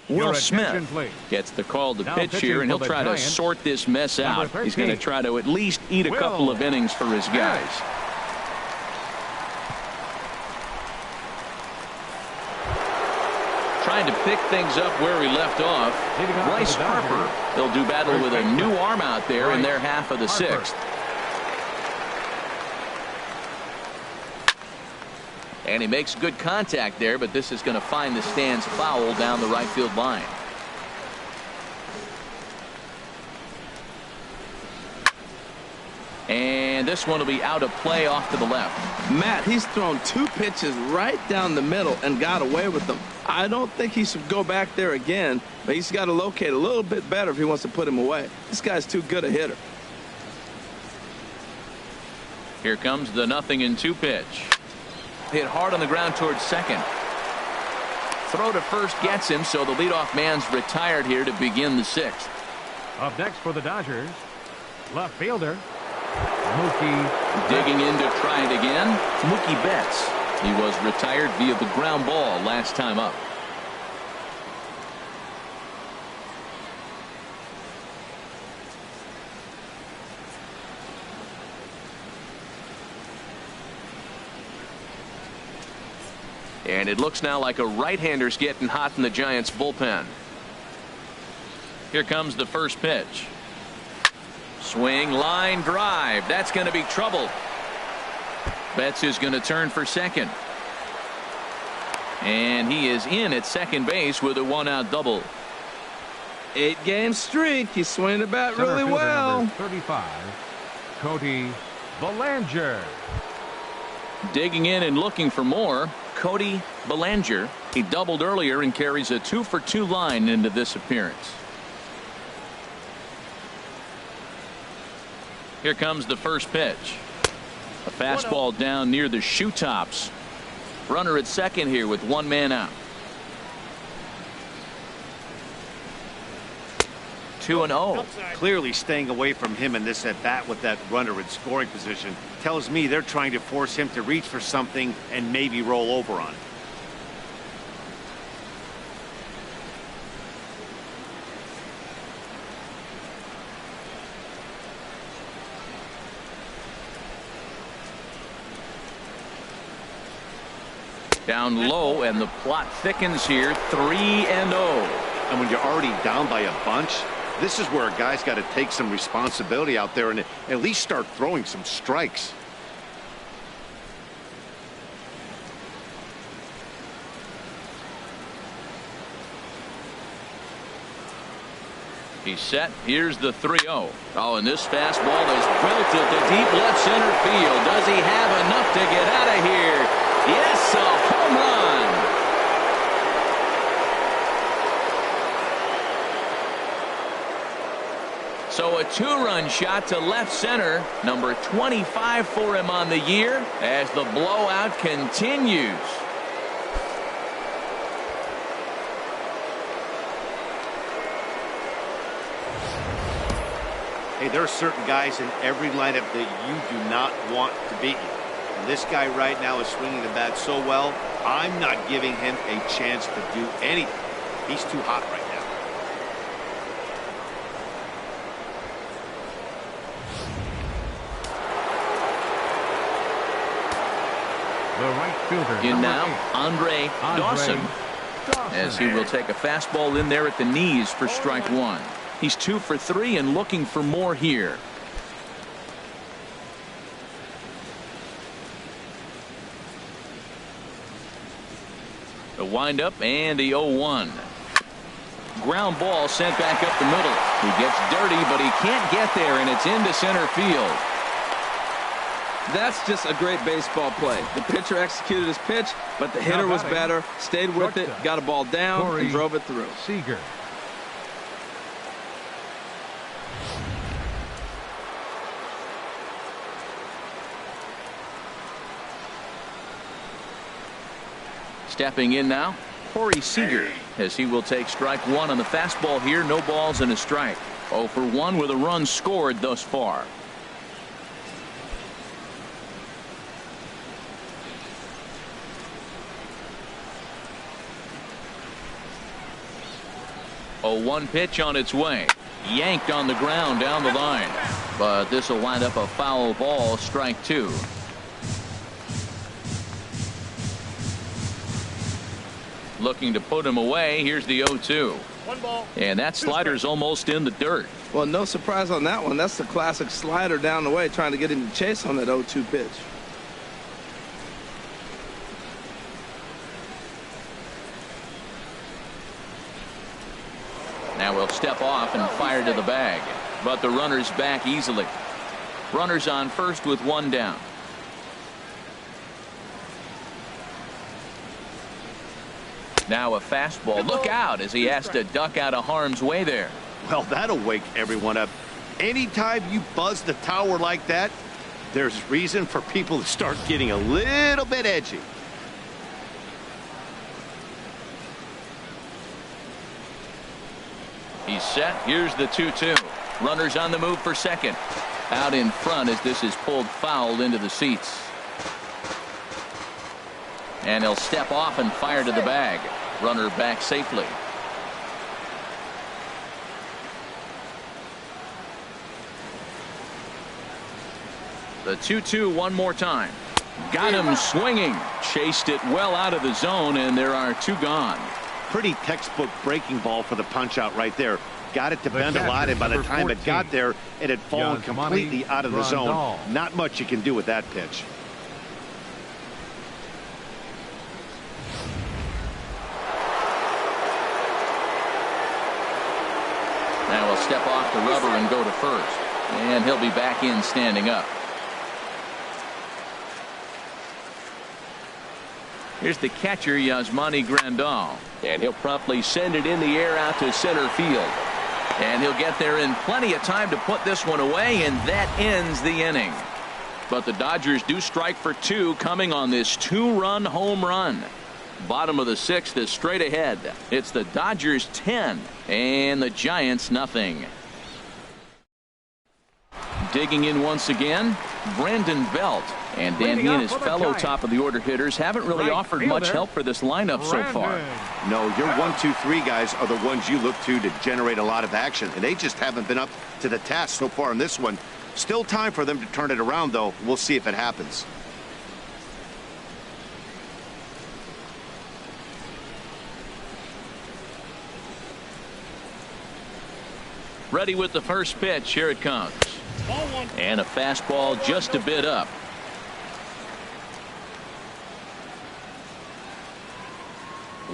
Will Smith gets the call to pitch here, and he'll try to sort this mess out. He's going to try to at least eat a couple of innings for his guys. Trying to pick things up where he left off. Bryce Harper. They'll do battle with a new arm out there in their half of the 6th. And he makes good contact there, but this is going to find the stands foul down the right field line. And this one will be out of play off to the left. Matt, he's thrown 2 pitches right down the middle and got away with them. I don't think he should go back there again, but he's got to locate a little bit better if he wants to put him away. This guy's too good a hitter. Here comes the 0-2 pitch. Hit hard on the ground towards second. Throw to first gets him, so the leadoff man's retired here to begin the 6th. Up next for the Dodgers, left fielder Mookie. Digging in to try it again, Mookie Betts. He was retired via the ground ball last time up. And it looks now like a right-hander's getting hot in the Giants bullpen. Here comes the first pitch. Swing, line drive. That's going to be trouble. Betts is going to turn for second. And he is in at second base with a 1-out double. 8-game streak. He's swinging the bat really well. 35, Cody Bellinger. Digging in and looking for more, Cody Bellinger. He doubled earlier and carries a 2-for-2 line into this appearance. Here comes the first pitch. A fastball down near the shoe tops. Runner at second here with 1 man out. 2-0. Clearly staying away from him in this at bat with that runner in scoring position tells me they're trying to force him to reach for something and maybe roll over on it. Down low, and the plot thickens here. 3-0. And when you're already down by a bunch, This is where a guy's got to take some responsibility out there and at least start throwing some strikes. He's set. Here's the 3-0. Oh, and this fastball is belted to deep left center field. Does he have enough to get out of here? Yes, a home run. So a 2-run shot to left center. Number 25 for him on the year as the blowout continues. Hey, there are certain guys in every lineup that you do not want to beat you. And this guy right now is swinging the bat so well, I'm not giving him a chance to do anything. He's too hot right The right fielder. In now, Andre Dawson. As he will take a fastball in there at the knees for strike one. He's 2 for 3 and looking for more here. The windup and the 0-1. Ground ball sent back up the middle. He gets dirty, but he can't get there, and it's into center field. That's just a great baseball play. The pitcher executed his pitch, but the hitter was better, stayed with it, got a ball down, and drove it through. Seeger. Stepping in now, Corey Seeger, as he will take strike one on the fastball here. No balls and a strike. 0 for 1 with a run scored thus far. A 1 pitch on its way. Yanked on the ground down the line. But this will wind up a foul ball, strike 2. Looking to put him away. Here's the 0-2. 1 ball. And that slider's almost in the dirt. Well, no surprise on that one. That's the classic slider down the way, trying to get him to chase on that 0-2 pitch. Now we'll step off and fire to the bag. But the runner's back easily. Runners on first with 1 down. Now a fastball. Look out as he has to duck out of harm's way there. Well, that'll wake everyone up. Anytime you buzz the tower like that, there's reason for people to start getting a little bit edgy. He's set. Here's the 2-2. Runners on the move for second. Out in front as this is pulled foul into the seats. And he'll step off and fire to the bag. Runner back safely. The 2-2 one more time. Got him swinging. Chased it well out of the zone, and there are 2 gone. Pretty textbook breaking ball for the punch out right there. Got it to bend a lot, and by the time it got there, it had fallen completely out of the zone. Not much you can do with that pitch. Now he'll step off the rubber and go to first. And he'll be back in standing up. Here's the catcher, Yasmani Grandal. And he'll promptly send it in the air out to center field. And he'll get there in plenty of time to put this one away, and that ends the inning. But the Dodgers do strike for 2 coming on this 2-run home run. Bottom of the 6th is straight ahead. It's the Dodgers 10 and the Giants nothing. Digging in once again, Brandon Belt. And Dan, he and his fellow top of the order hitters haven't really offered much help for this lineup so far. No, your 1, 2, 3 guys are the ones you look to generate a lot of action, and they just haven't been up to the task so far in this one. Still time for them to turn it around, though. We'll see if it happens. Ready with the first pitch. Here it comes. And a fastball just a bit up.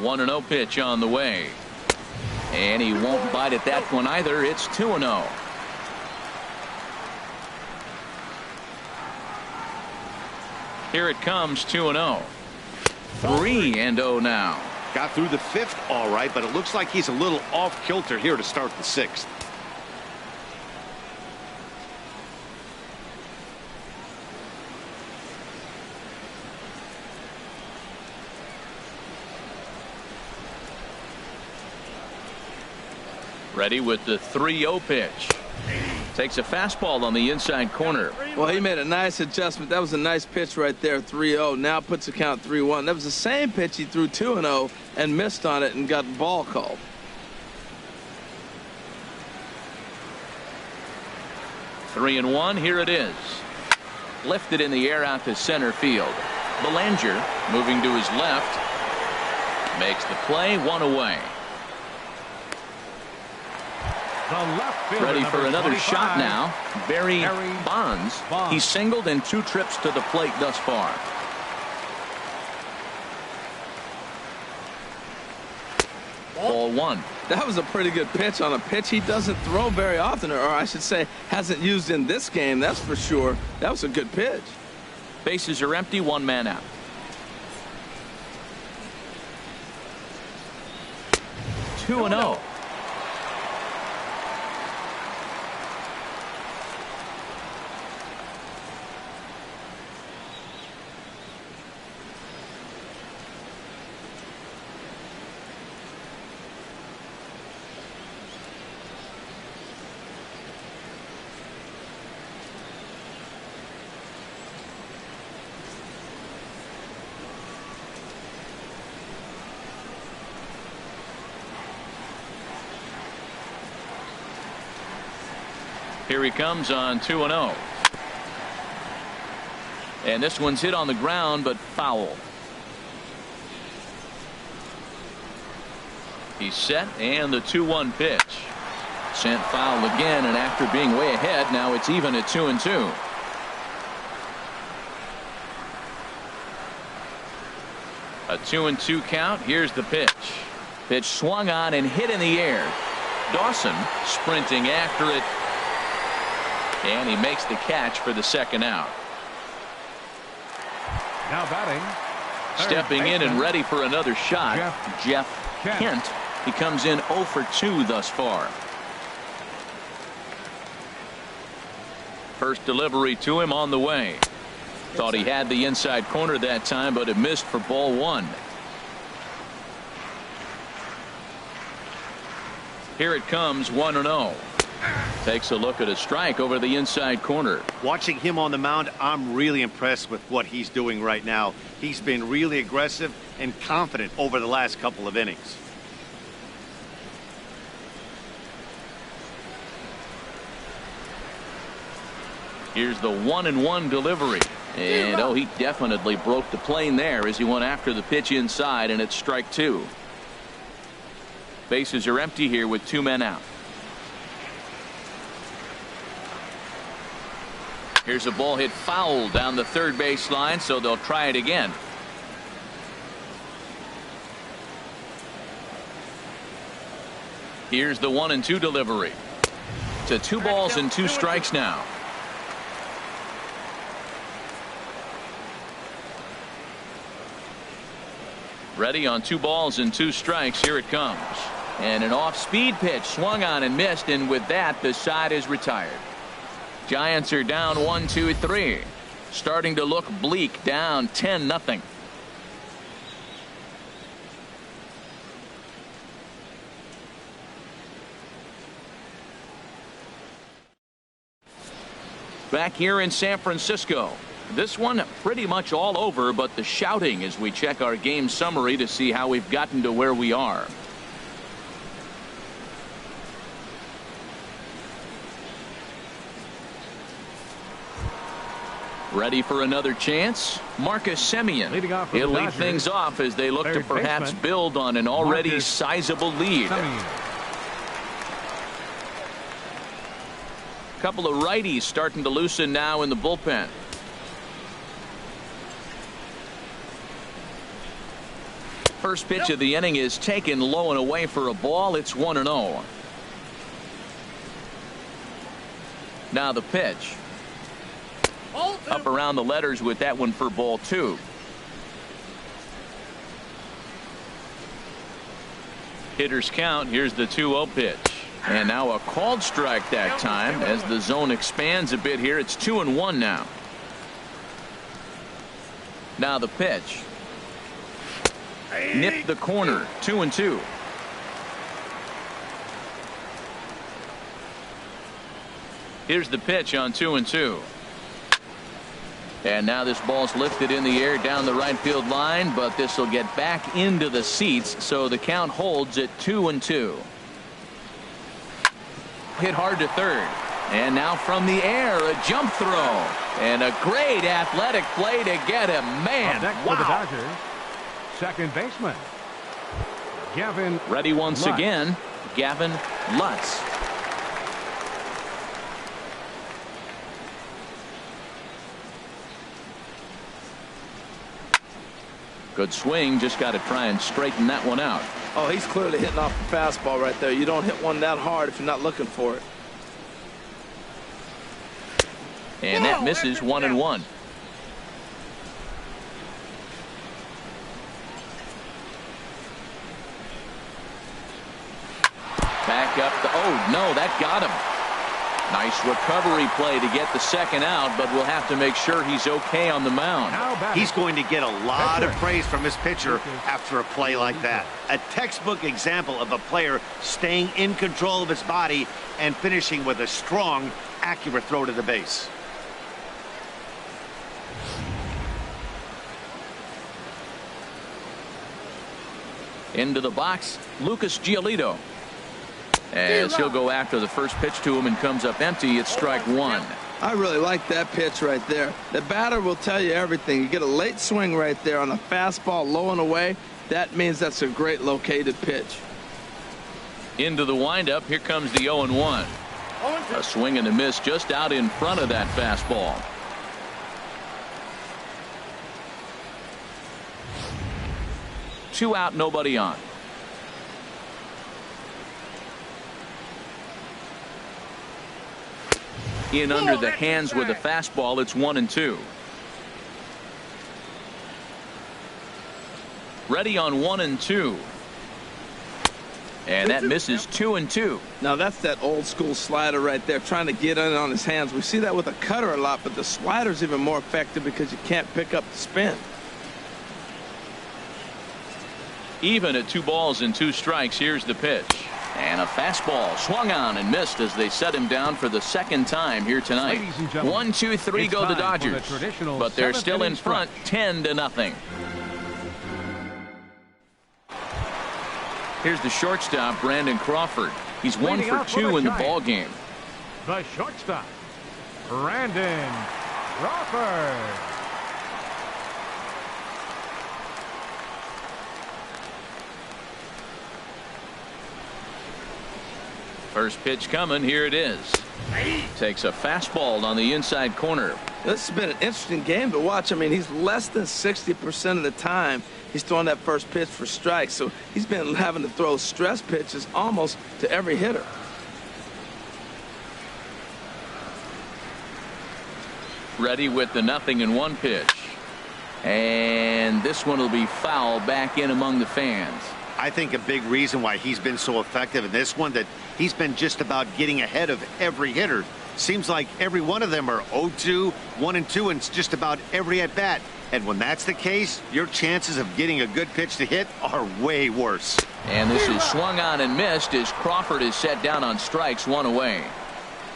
One and 0 pitch on the way. And he won't bite at that one either. It's 2-0. Here it comes, 2-0. 3-0 now. Got through the 5th all right, but it looks like he's a little off kilter here to start the 6th. Ready with the 3-0 pitch. Takes a fastball on the inside corner. Well, he made a nice adjustment. That was a nice pitch right there, 3-0. Now puts the count 3-1. That was the same pitch he threw 2-0 and missed on it and got ball called. Three and 1. Here it is. Lifted in the air out to center field. Bellinger moving to his left. Makes the play. One away. Ready for another shot now. Barry Bonds. He's singled in 2 trips to the plate thus far. Ball 1. That was a pretty good pitch on a pitch he doesn't throw very often, or I should say hasn't used in this game, that's for sure. That was a good pitch. Bases are empty. 1 man out. 2-0. Here he comes on 2-0. And this one's hit on the ground, but foul. He's set, and the 2-1 pitch. Sent foul again, and after being way ahead, now it's even at 2-2. A 2-2 count. Here's the pitch. Pitch swung on and hit in the air. Dawson sprinting after it. And he makes the catch for the second out. Now batting. Stepping in and ready for another shot. Jeff Kent. He comes in 0 for 2 thus far. First delivery to him on the way. Thought he had the inside corner that time, but it missed for ball 1. Here it comes, 1-0. Takes a look at a strike over the inside corner. Watching him on the mound, I'm really impressed with what he's doing right now. He's been really aggressive and confident over the last couple of innings. Here's the 1-1 delivery. And oh, he definitely broke the plane there as he went after the pitch inside, and it's strike 2. Bases are empty here with 2 men out. Here's a ball hit foul down the third base line, so they'll try it again. Here's the 1-2 delivery. To 2 balls and 2 strikes now. Ready on 2 balls and 2 strikes. Here it comes. And an off-speed pitch swung on and missed, and with that the side is retired. Giants are down 1-2-3. Starting to look bleak, down 10-0. Back here in San Francisco. This one pretty much all over, but the shouting as we check our game summary to see how we've gotten to where we are. Ready for another chance? Marcus Simeon. He'll lead things off as they look to perhaps build on an already sizable lead. couple of righties starting to loosen now in the bullpen. First pitch of the inning is taken low and away for a ball. It's 1-0. Now the pitch. Up around the letters with that one for ball 2. Hitters count. Here's the 2-0 pitch. And now a called strike that time as the zone expands a bit here. It's 2-1 now. Now the pitch. Nipped the corner. 2-2. Here's the pitch on 2-2. And now this ball's lifted in the air down the right field line, but this will get back into the seats, so the count holds at 2-2. Hit hard to third. And now from the air, a jump throw. And a great athletic play to get him. Man, wow. For the Dodgers, second baseman, Gavin. Ready once Lutz. again, Gavin Lutz. Good swing. Just got to try and straighten that one out. Oh, he's clearly hitting off the fastball right there. You don't hit one that hard if you're not looking for it. And that misses. 1-1. Back up the, oh no, that got him. Nice recovery play to get the second out, but we'll have to make sure he's okay on the mound. He's going to get a lot of praise from his pitcher after a play like that. A textbook example of a player staying in control of his body and finishing with a strong, accurate throw to the base. Into the box, Lucas Giolito. As he'll go after the first pitch to him and comes up empty. It's strike 1. I really like that pitch right there. The batter will tell you everything. You get a late swing right there on a fastball low and away. That means that's a great located pitch. Into the windup. Here comes the 0-1. A swing and a miss just out in front of that fastball. Two out, nobody on. In under the hands with a fastball. It's 1-2. Ready on 1-2. And that misses. 2-2. Now that's that old school slider right there, trying to get in on his hands. We see that with a cutter a lot, but the slider's even more effective because you can't pick up the spin. Even at 2 balls and 2 strikes. Here's the pitch. And a fastball swung on and missed as they set him down for the second time here tonight. 1, 2, 3 go the Dodgers, but they're still in front 10-0. Here's the shortstop, Brandon Crawford. He's 1 for 2 in the ball game. The shortstop, Brandon Crawford. First pitch coming. Here it is. Takes a fastball on the inside corner. This has been an interesting game to watch. I mean, he's less than 60% of the time he's throwing that first pitch for strikes. So he's been having to throw stress pitches almost to every hitter. Ready with the 0-1 pitch. And this one will be foul back in among the fans. I think a big reason why he's been so effective in this one, that he's been just about getting ahead of every hitter. Seems like every one of them are 0-2, 1-2, and it's just about every at bat. And when that's the case, your chances of getting a good pitch to hit are way worse. And this is swung on and missed as Crawford is set down on strikes, 1 away.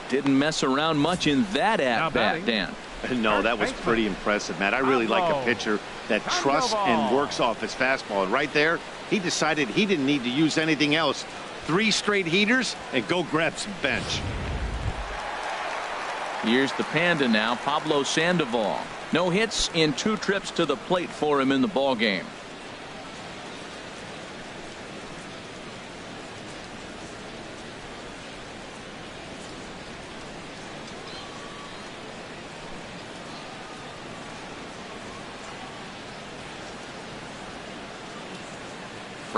Didn't mess around much in that at bat, Dan. No, that was pretty impressive, Matt. I really like a pitcher that trusts and works off his fastball. And right there, he decided he didn't need to use anything else. 3 straight heaters and go grab some bench. Here's the Panda now, Pablo Sandoval. No hits in 2 trips to the plate for him in the ball game.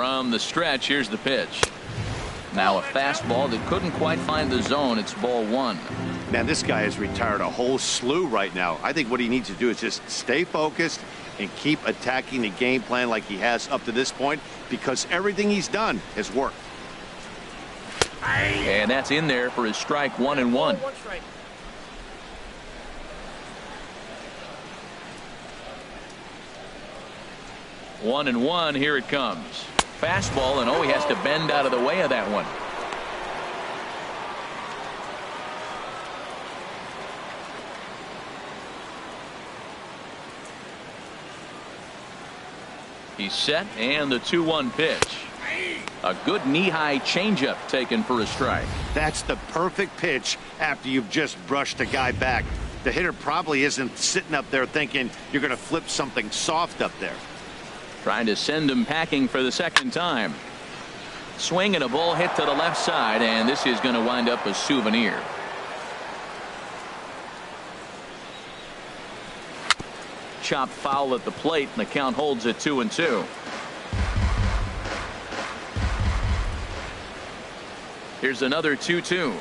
From the stretch, here's the pitch. Now a fastball that couldn't quite find the zone. It's ball one. Man, this guy has retired a whole slew right now. I think what he needs to do is just stay focused and keep attacking the game plan like he has up to this point, because everything he's done has worked. And that's in there for his strike. 1-1. 1 strike. One and one. Here it comes. Fastball, and he has to bend out of the way of that one. He's set, and the 2-1 pitch. A good knee-high changeup taken for a strike. That's the perfect pitch after you've just brushed a guy back. The hitter probably isn't sitting up there thinking you're going to flip something soft up there. Trying to send him packing for the second time. Swing and a ball hit to the left side, and this is going to wind up a souvenir. Chopped foul at the plate, and the count holds at 2-2. Here's another 2-2.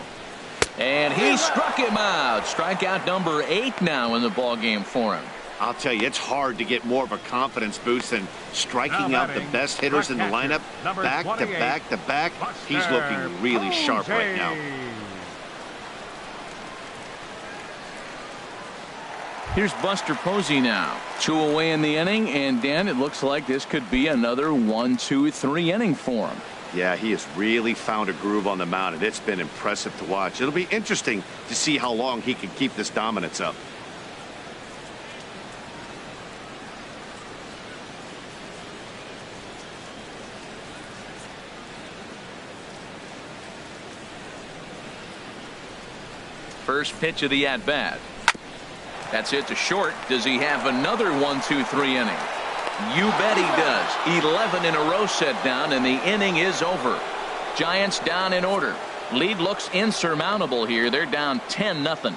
And he struck him out. Strikeout number 8 now in the ball game for him. I'll tell you, it's hard to get more of a confidence boost than striking out the best hitters in the lineup back to back to back. He's looking really sharp right now. Here's Buster Posey now. 2 away in the inning, and Dan, it looks like this could be another 1-2-3 inning for him. Yeah, he has really found a groove on the mound, and it's been impressive to watch. It'll be interesting to see how long he can keep this dominance up. First pitch of the at-bat. That's it to short. Does he have another 1-2-3 inning? You bet he does. 11 in a row set down, and the inning is over. Giants down in order. Lead looks insurmountable here. They're down 10-0.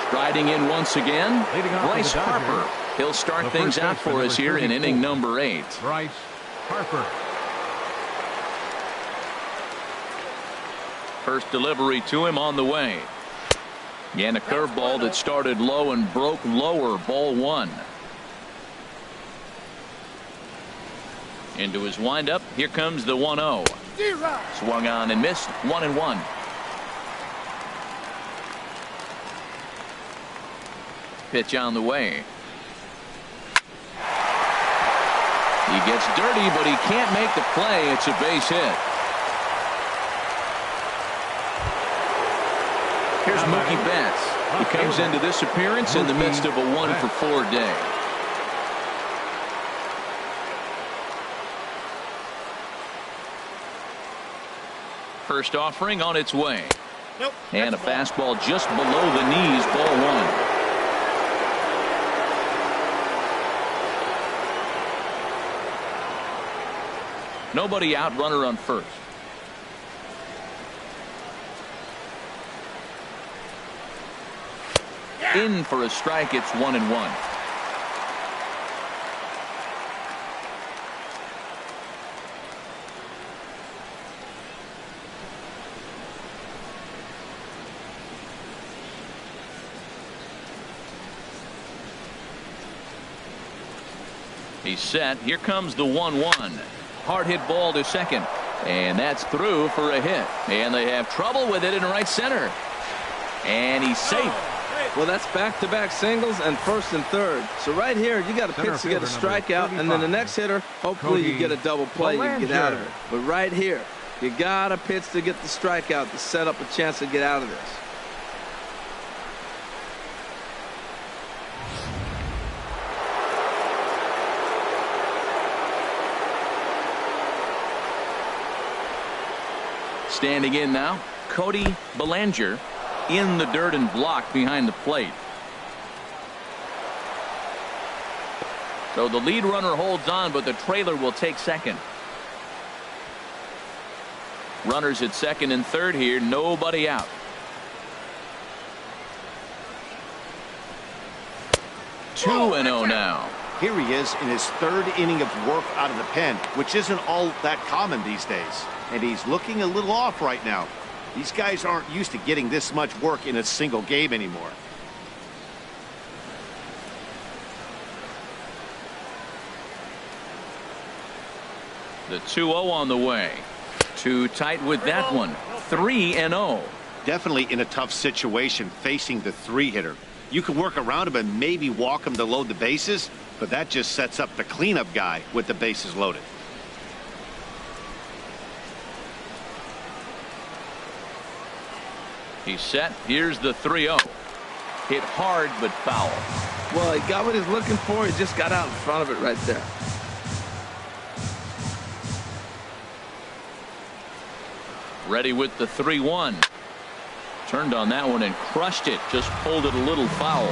Striding in once again, Bryce Harper. He'll start things out for us here in inning number 8. Bryce Harper. First delivery to him on the way. And a curveball that started low and broke lower. Ball 1. Into his windup. Here comes the 1-0. Swung on and missed. 1-1. Pitch on the way. He gets dirty, but he can't make the play. It's a base hit. Here's Mookie Betts. He comes into this appearance in the midst of a 1-for-4 day. First offering on its way. Nope. And a fastball just below the knees. Ball 1. Nobody out, runner on first. In for a strike. It's 1-1. He's set. Here comes the 1-1. Hard hit ball to second, and that's through for a hit, and they have trouble with it in right center, and he's safe. Well, that's back-to-back singles and first and third. So right here, you got a pitch to get a strikeout, and then the next hitter, hopefully you get a double play, you can get out of it. But right here, you got a pitch to get the strikeout to set up a chance to get out of this. Standing in now, Cody Bellinger in the dirt and blocked behind the plate. So the lead runner holds on, but the trailer will take second. Runners at second and third here, nobody out. 2-0 now. Here he is in his third inning of work out of the pen, which isn't all that common these days. And he's looking a little off right now. These guys aren't used to getting this much work in a single game anymore. The 2-0 on the way. Too tight with that one. 3-0. Definitely in a tough situation facing the 3-hitter. You can work around him and maybe walk him to load the bases, but that just sets up the cleanup guy with the bases loaded. He's set. Here's the 3-0. Hit hard but foul. Well, he got what he's looking for. He just got out in front of it right there. Ready with the 3-1. Turned on that one and crushed it. Just pulled it a little foul.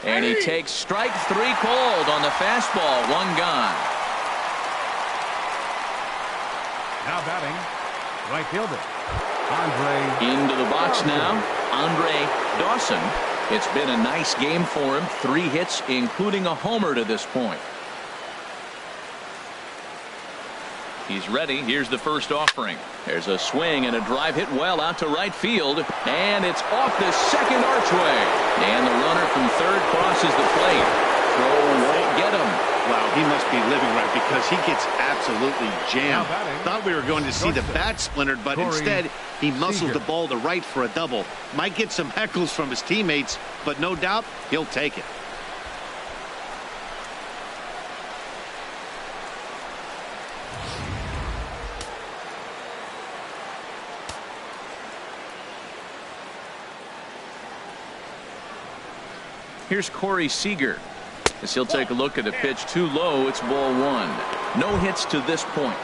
And he takes strike 3 called on the fastball. 1 gone. Now batting, right fielder, Andre. Into the box now, Andre Dawson. It's been a nice game for him. 3 hits, including a homer to this point. He's ready. Here's the first offering. There's a swing and a drive hit well out to right field. And it's off the second archway. And the runner from third crosses the plate. Throw won't get him. Wow, he must be living right because he gets absolutely jammed. Thought we were going to see the bat splintered, but instead he muscled Seeger. the ball to right for a double. Might get some heckles from his teammates, but no doubt he'll take it. Here's Corey Seeger. As he'll take a look at the pitch too low. It's ball 1. No hits to this point.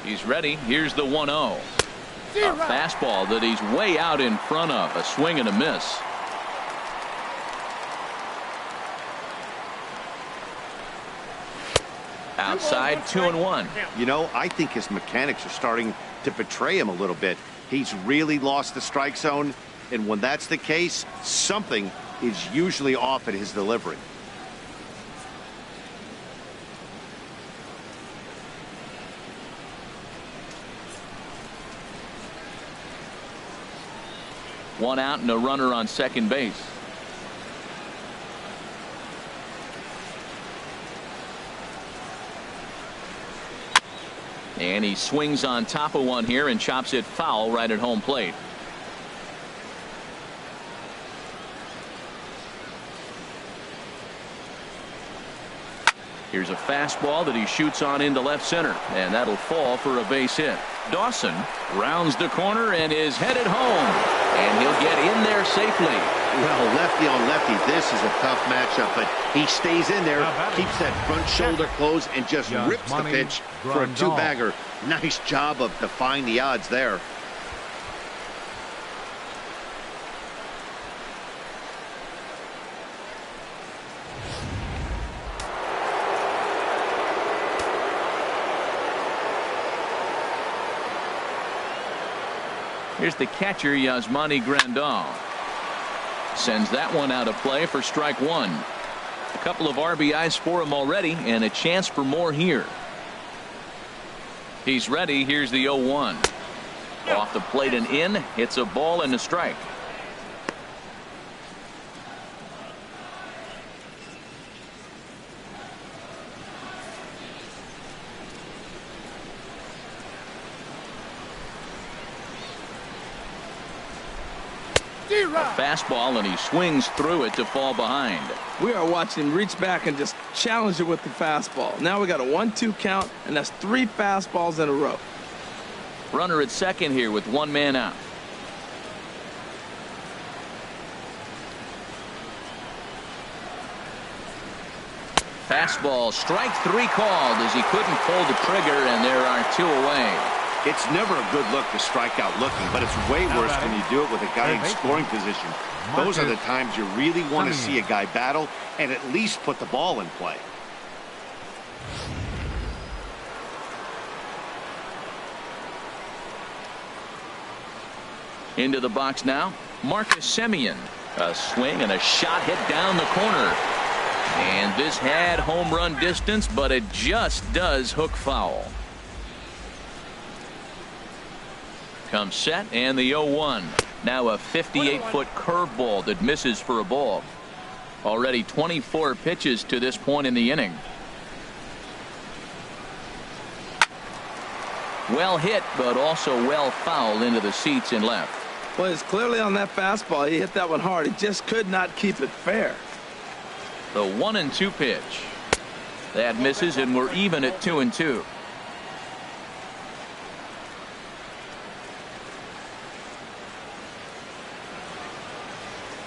He's ready. Here's the 1-0. A fastball that he's way out in front of. A swing and a miss. Outside, 2-1. You know, I think his mechanics are starting to betray him a little bit. He's really lost the strike zone, and when that's the case, something is usually off at his delivery. One out and a runner on second base. And he swings on top of one here and chops it foul right at home plate. Here's a fastball that he shoots on into left center, and that'll fall for a base hit. Dawson rounds the corner and is headed home, and he'll get in there safely. Well, lefty on lefty, this is a tough matchup, but he stays in there, keeps that front shoulder closed, and just rips the pitch for a 2-bagger. Nice job of defying the odds there. Here's the catcher, Yasmani Grandal. Sends that one out of play for strike 1. A couple of RBIs for him already, and a chance for more here. He's ready. Here's the 0-1. Off the plate and in. Hits a ball and a strike. A fastball, and he swings through it to fall behind. We are watching him reach back and just challenge it with the fastball. Now we got a 1-2 count, and that's 3 fastballs in a row. Runner at second here with 1 man out. Fastball, strike 3 called as he couldn't pull the trigger, and there are 2 away. It's never a good look to strike out looking, but it's way worse when you do it with a guy in scoring position. Those are the times you really want to see a guy battle and at least put the ball in play. Into the box now, Marcus Simeon. A swing and a shot hit down the corner. And this had home run distance, but it just does hook foul. Comes set and the 0-1. Now a 58-foot curveball that misses for a ball. Already 24 pitches to this point in the inning. Well hit, but also well fouled into the seats and left. Well, it's clearly on that fastball. He hit that one hard. He just could not keep it fair. The 1-2 pitch. That misses, and we're even at 2-2.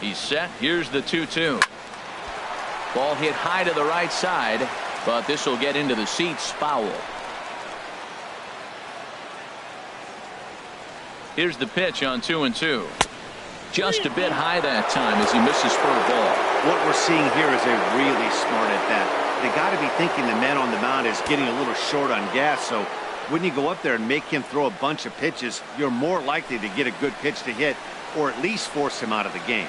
He's set. Here's the 2-2. Ball hit high to the right side, but this will get into the seats foul. Here's the pitch on 2-2. Just a bit high that time as he misses for a ball. What we're seeing here is a really smart at bat. They got to be thinking the man on the mound is getting a little short on gas, so when you go up there and make him throw a bunch of pitches, you're more likely to get a good pitch to hit or at least force him out of the game.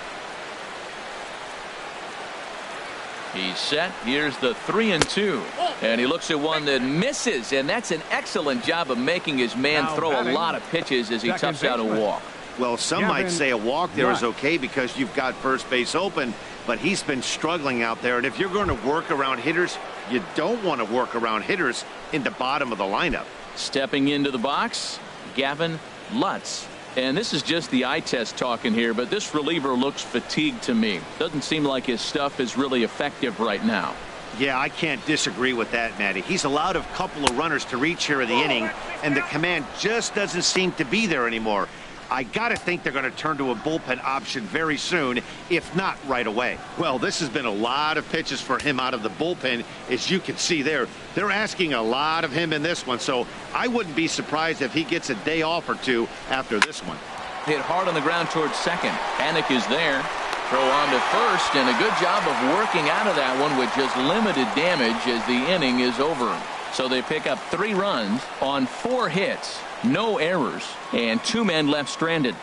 He's set. Here's the 3-2. And he looks at one that misses, and that's an excellent job of making his man throw a lot of pitches as he toughs out a walk. Well, some might say a walk there is okay because you've got first base open, but he's been struggling out there. And if you're going to work around hitters, you don't want to work around hitters in the bottom of the lineup. Stepping into the box, Gavin Lutz. And this is just the eye test talking here, but this reliever looks fatigued to me. Doesn't seem like his stuff is really effective right now. Yeah, I can't disagree with that, Matty. He's allowed a couple of runners to reach here in the inning, and the command just doesn't seem to be there anymore. I got to think they're going to turn to a bullpen option very soon, if not right away. Well, this has been a lot of pitches for him out of the bullpen, as you can see there. They're asking a lot of him in this one, so I wouldn't be surprised if he gets a day off or two after this one. Hit hard on the ground towards second. Panic is there. Throw on to first, and a good job of working out of that one with just limited damage as the inning is over. So they pick up 3 runs on 4 hits. No errors, and 2 men left stranded.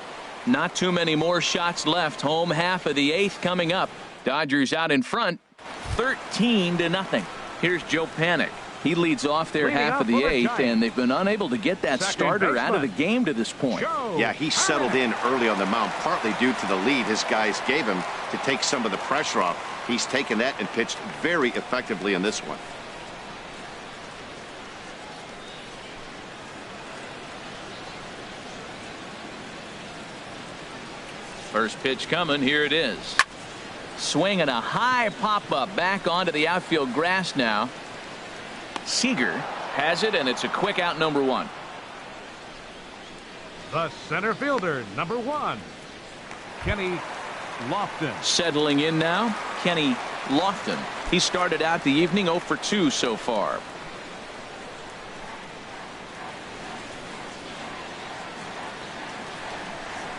Not too many more shots left. Home half of the 8th coming up. Dodgers out in front, 13-0. Here's Joe Panic. He leads off their half of the 8th, and they've been unable to get that starter out of the game to this point. Yeah, he settled in early on the mound, partly due to the lead his guys gave him to take some of the pressure off. He's taken that and pitched very effectively in this one. First pitch coming. Here it is. Swing and a high pop-up back onto the outfield grass now. Seeger has it, and it's a quick out, number 1. The center fielder, number 1, Kenny Lofton. Settling in now, Kenny Lofton. He started out the evening 0 for 2 so far.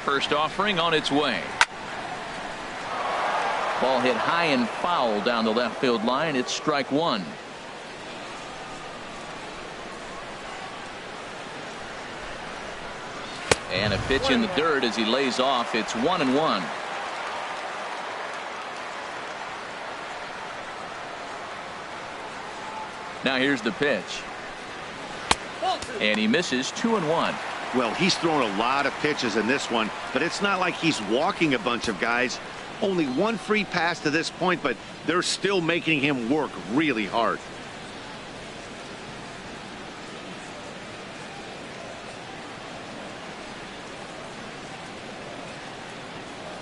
First offering on its way. Ball hit high and foul down the left field line. It's strike 1. And a pitch in the dirt as he lays off. It's 1-1. Now here's the pitch. And he misses. 2-1. Well, he's thrown a lot of pitches in this one, but it's not like he's walking a bunch of guys. Only 1 free pass to this point, but they're still making him work really hard.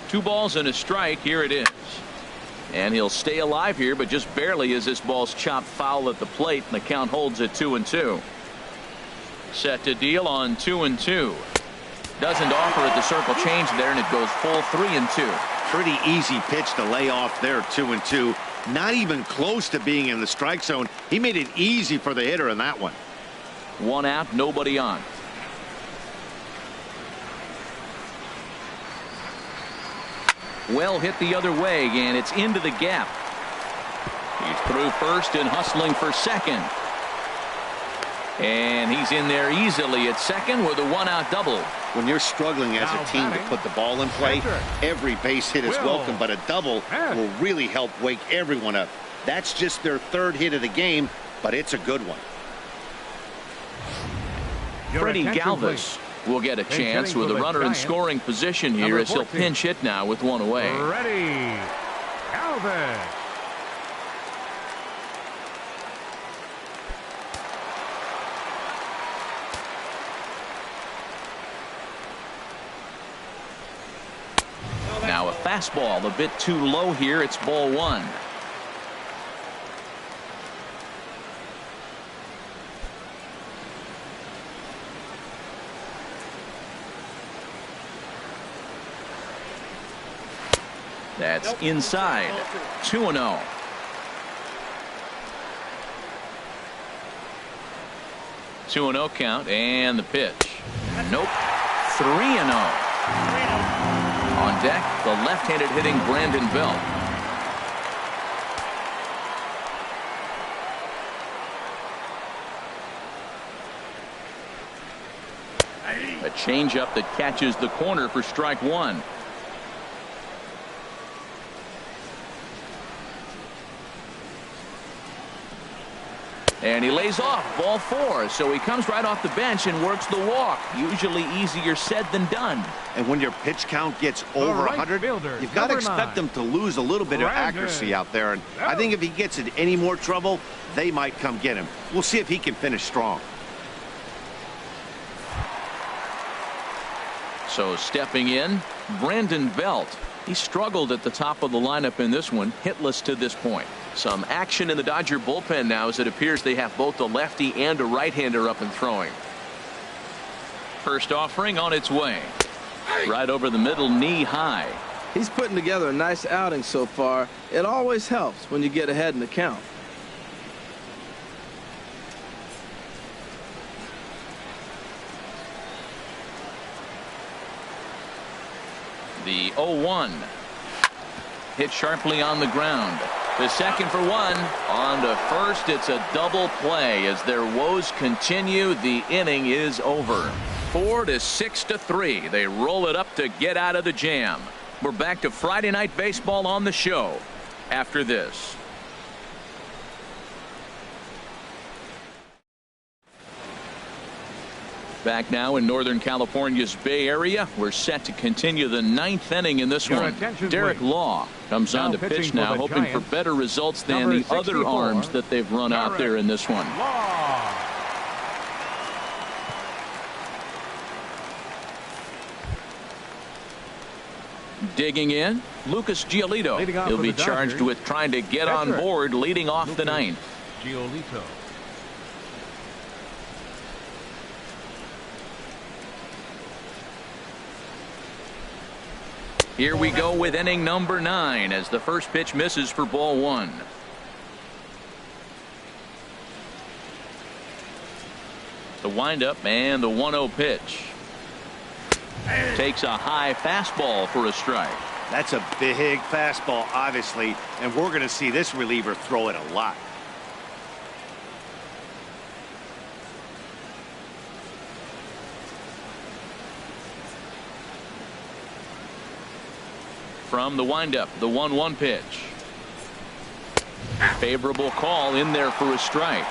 Two balls and a strike. Here it is. And he'll stay alive here, but just barely as this ball's chopped foul at the plate, and the count holds at 2-2. Set to deal on 2-2. Doesn't offer at the circle change there, and it goes full 3-2. Pretty easy pitch to lay off there, 2-2. Not even close to being in the strike zone. He made it easy for the hitter in that one. 1 out, nobody on. Well hit the other way, and it's into the gap. He's through first and hustling for second. And he's in there easily at second with a one-out double. When you're struggling as a team to put the ball in play, every base hit is welcome, but a double will really help wake everyone up. That's just their third hit of the game, but it's a good one. Freddie Galvis will get a chance with a runner in scoring position here as he'll pinch hit now with one away. Freddie Galvis. Now a fastball a bit too low here. It's ball one. That's inside. 2-0. Two and 0 count, and the pitch. Nope. 3-0. On deck, the left-handed hitting Brandon Belt. A changeup that catches the corner for strike one. And he lays off ball four, so he comes right off the bench and works the walk. Usually easier said than done. And when your pitch count gets over 100, you've got to expect them to lose a little bit of accuracy out there. And I think if he gets in any more trouble, they might come get him. We'll see if he can finish strong. So stepping in, Brandon Belt. He struggled at the top of the lineup in this one, hitless to this point. Some action in the Dodger bullpen now as it appears they have both a lefty and a right-hander up and throwing. First offering on its way. Right over the middle, knee high. He's putting together a nice outing so far. It always helps when you get ahead in the count. The 0-1. Hit sharply on the ground. The second for one. On to first. It's a double play as their woes continue. The inning is over. 4-6-3. They roll it up to get out of the jam. We're back to Friday Night Baseball on the show after this. Back now in Northern California's Bay Area. We're set to continue the ninth inning in this one. Derek Law comes on to pitch now, hoping for better results than the other arms that they've run out there in this one. Digging in, Lucas Giolito. He'll be charged with trying to get on board leading off the ninth. Giolito. Here we go with inning number 9 as the first pitch misses for ball one. The windup and the 1-0 pitch. Takes a high fastball for a strike. That's a big fastball, obviously, and we're going to see this reliever throw it a lot. From the windup, the 1-1 pitch. Favorable call in there for a strike.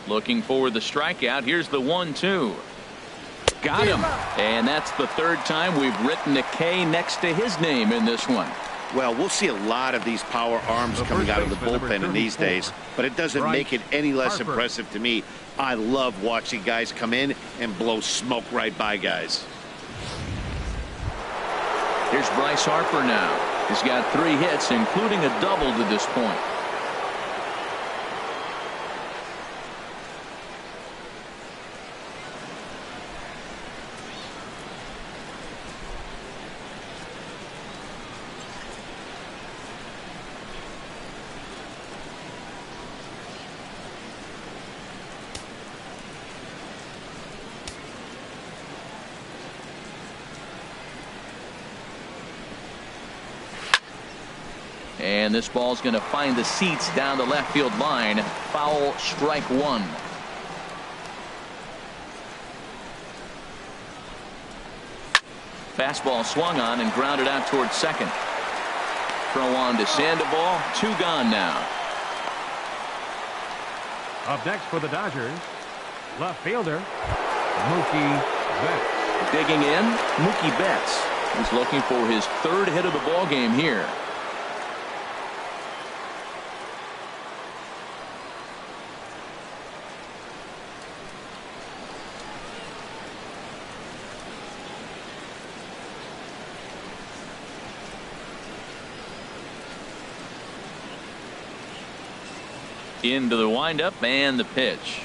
Looking for the strikeout. Here's the 1-2. Got him. And that's the third time we've written a K next to his name in this one. Well, we'll see a lot of these power arms coming out of the bullpen in these days, but it doesn't make it any less impressive to me. I love watching guys come in and blow smoke right by guys. Here's Bryce Harper now. He's got 3 hits, including a double to this point. And this ball's going to find the seats down the left field line. Foul, strike one. Fastball swung on and grounded out towards second. Throw on to Sandoval. 2 gone now. Up next for the Dodgers, left fielder Mookie Betts. Digging in, Mookie Betts. He's looking for his 3rd hit of the ball game here. Into the windup and the pitch.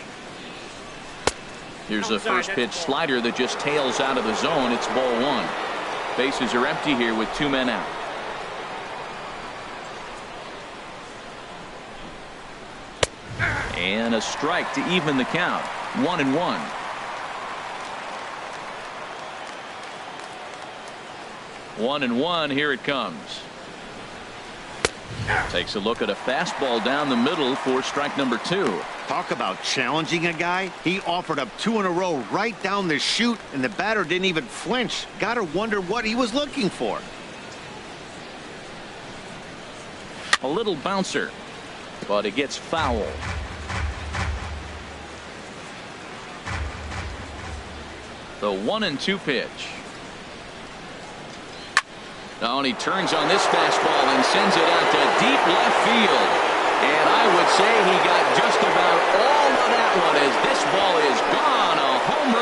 Here's the first pitch slider that just tails out of the zone. It's ball 1. Bases are empty here with 2 men out. And a strike to even the count. 1-1. One and one. Here it comes. Takes a look at a fastball down the middle for strike number 2. Talk about challenging a guy. He offered up 2 in a row right down the chute, and the batter didn't even flinch. Gotta wonder what he was looking for. A little bouncer, but it gets foul. The 1-2 pitch. Now, and he turns on this fastball and sends it out to deep left field. And I would say he got just about all of that one as this ball is gone. A home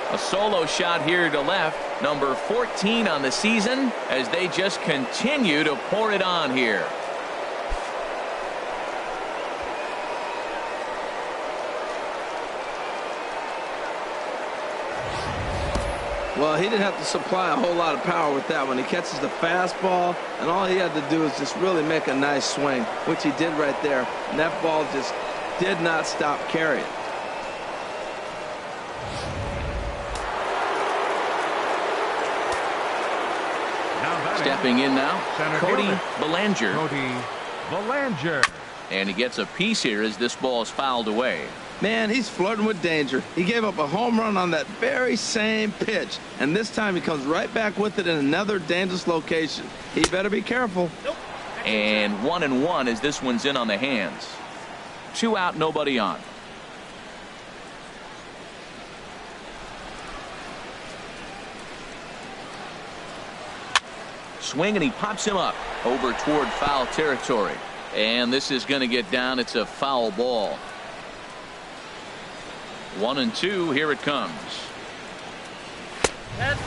run. A solo shot here to left. Number 14 on the season as they just continue to pour it on here. Well, he didn't have to supply a whole lot of power with that one. He catches the fastball, and all he had to do is just really make a nice swing, which he did right there. And that ball just did not stop carrying. Stepping in now, Cody Bellinger. Cody Bellinger. And he gets a piece here as this ball is fouled away. Man, he's flirting with danger. He gave up a home run on that very same pitch, and this time he comes right back with it in another dangerous location. He better be careful. And 1-1 as this one's in on the hands. 2 out, nobody on. Swing, and he pops him up over toward foul territory. And this is going to get down. It's a foul ball. 1-2. Here it comes.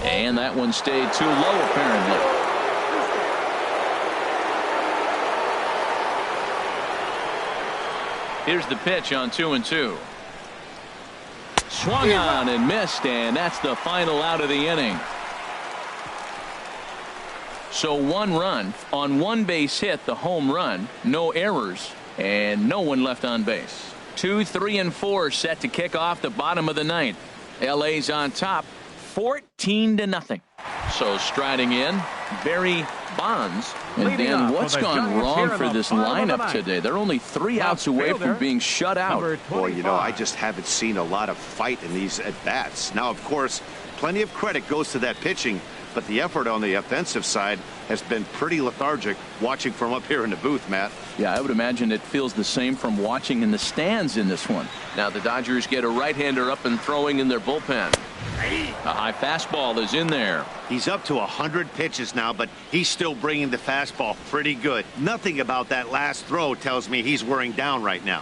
And that one stayed too low, apparently. Here's the pitch on 2-2. Swung on and missed, and that's the final out of the inning. So 1 run on 1 base hit, the home run, no errors, and no one left on base. 2, 3, and 4 set to kick off the bottom of the 9th. LA's on top 14-0. So striding in, Barry Bonds. And then what's gone wrong for this lineup today? They're only 3 outs away from being shut out. Boy, you know, I just haven't seen a lot of fight in these at-bats. Now, of course, plenty of credit goes to that pitching, but the effort on the offensive side has been pretty lethargic watching from up here in the booth, Matt. Yeah, I would imagine it feels the same from watching in the stands in this one. Now the Dodgers get a right-hander up and throwing in their bullpen. A high fastball is in there. He's up to 100 pitches now, but he's still bringing the fastball pretty good. Nothing about that last throw tells me he's wearing down right now.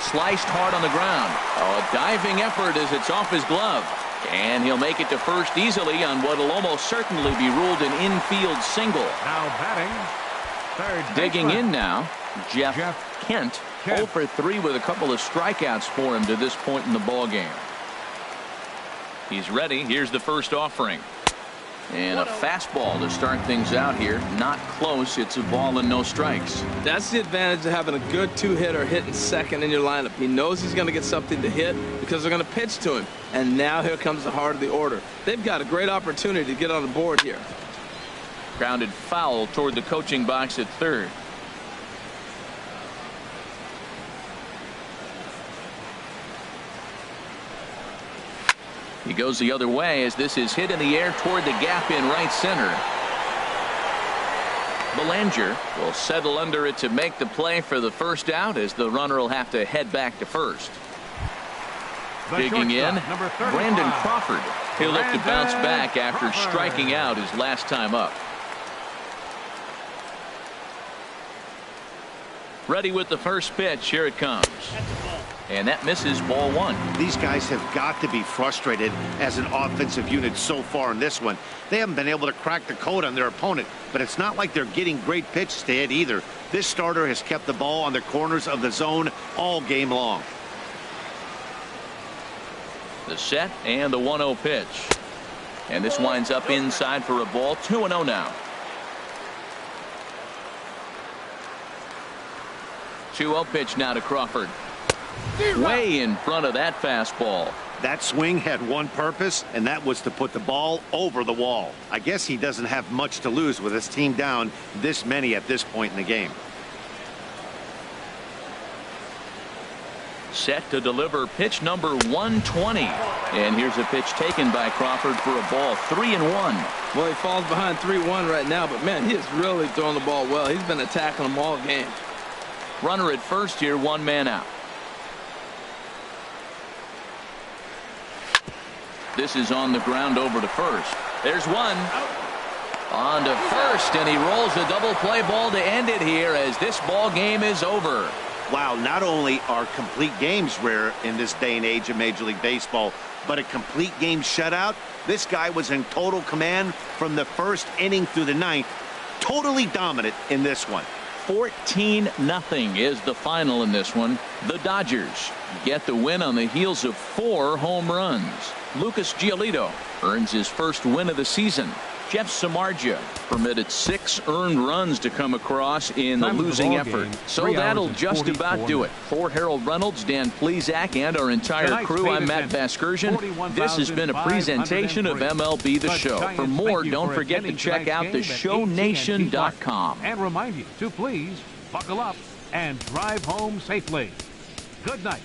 Sliced hard on the ground. A diving effort as it's off his glove. And he'll make it to first easily on what will almost certainly be ruled an infield single. Now batting, third. Digging in now, Jeff Kent. 0 for 3 with a couple of strikeouts for him to this point in the ball game. He's ready. Here's the first offering. And a fastball to start things out here. Not close. It's a ball and no strikes. That's the advantage of having a good two-hitter hitting second in your lineup. He knows he's going to get something to hit because they're going to pitch to him. And now here comes the heart of the order. They've got a great opportunity to get on the board here. Grounded foul toward the coaching box at third. He goes the other way as this is hit in the air toward the gap in right center. Bellinger will settle under it to make the play for the first out as the runner will have to head back to first. Digging in, Brandon Crawford. He'll look to bounce back after striking out his last time up. Ready with the first pitch. Here it comes. And that misses, ball one. These guys have got to be frustrated as an offensive unit so far in this one. They haven't been able to crack the code on their opponent, but it's not like they're getting great pitches to hit either. This starter has kept the ball on the corners of the zone all game long. The set and the 1-0 pitch. And this winds up inside for a ball. 2-0 now. 2-0 pitch now to Crawford. Way in front of that fastball. That swing had one purpose, and that was to put the ball over the wall. I guess he doesn't have much to lose with his team down this many at this point in the game. Set to deliver pitch number 120. And here's a pitch taken by Crawford for a ball. 3-1. Well, he falls behind 3-1 right now, but man, he is really throwing the ball well. He's been attacking them all game. Runner at first here, one man out. This is on the ground over to first. There's one. On to first, and he rolls a double play ball to end it here as this ball game is over. Wow, not only are complete games rare in this day and age of Major League Baseball, but a complete game shutout. This guy was in total command from the first inning through the ninth. Totally dominant in this one. 14-0 is the final in this one. The Dodgers get the win on the heels of 4 home runs. Lucas Giolito earns his first win of the season. Jeff Samardzija permitted 6 earned runs to come across in the losing effort. So that'll just about do it. For Harold Reynolds, Dan Plesac, and our entire crew, I'm Matt Vasgersian. This has been a presentation of MLB The Show. For more, don't forget to check out theshownation.com. And remind you to please buckle up and drive home safely. Good night.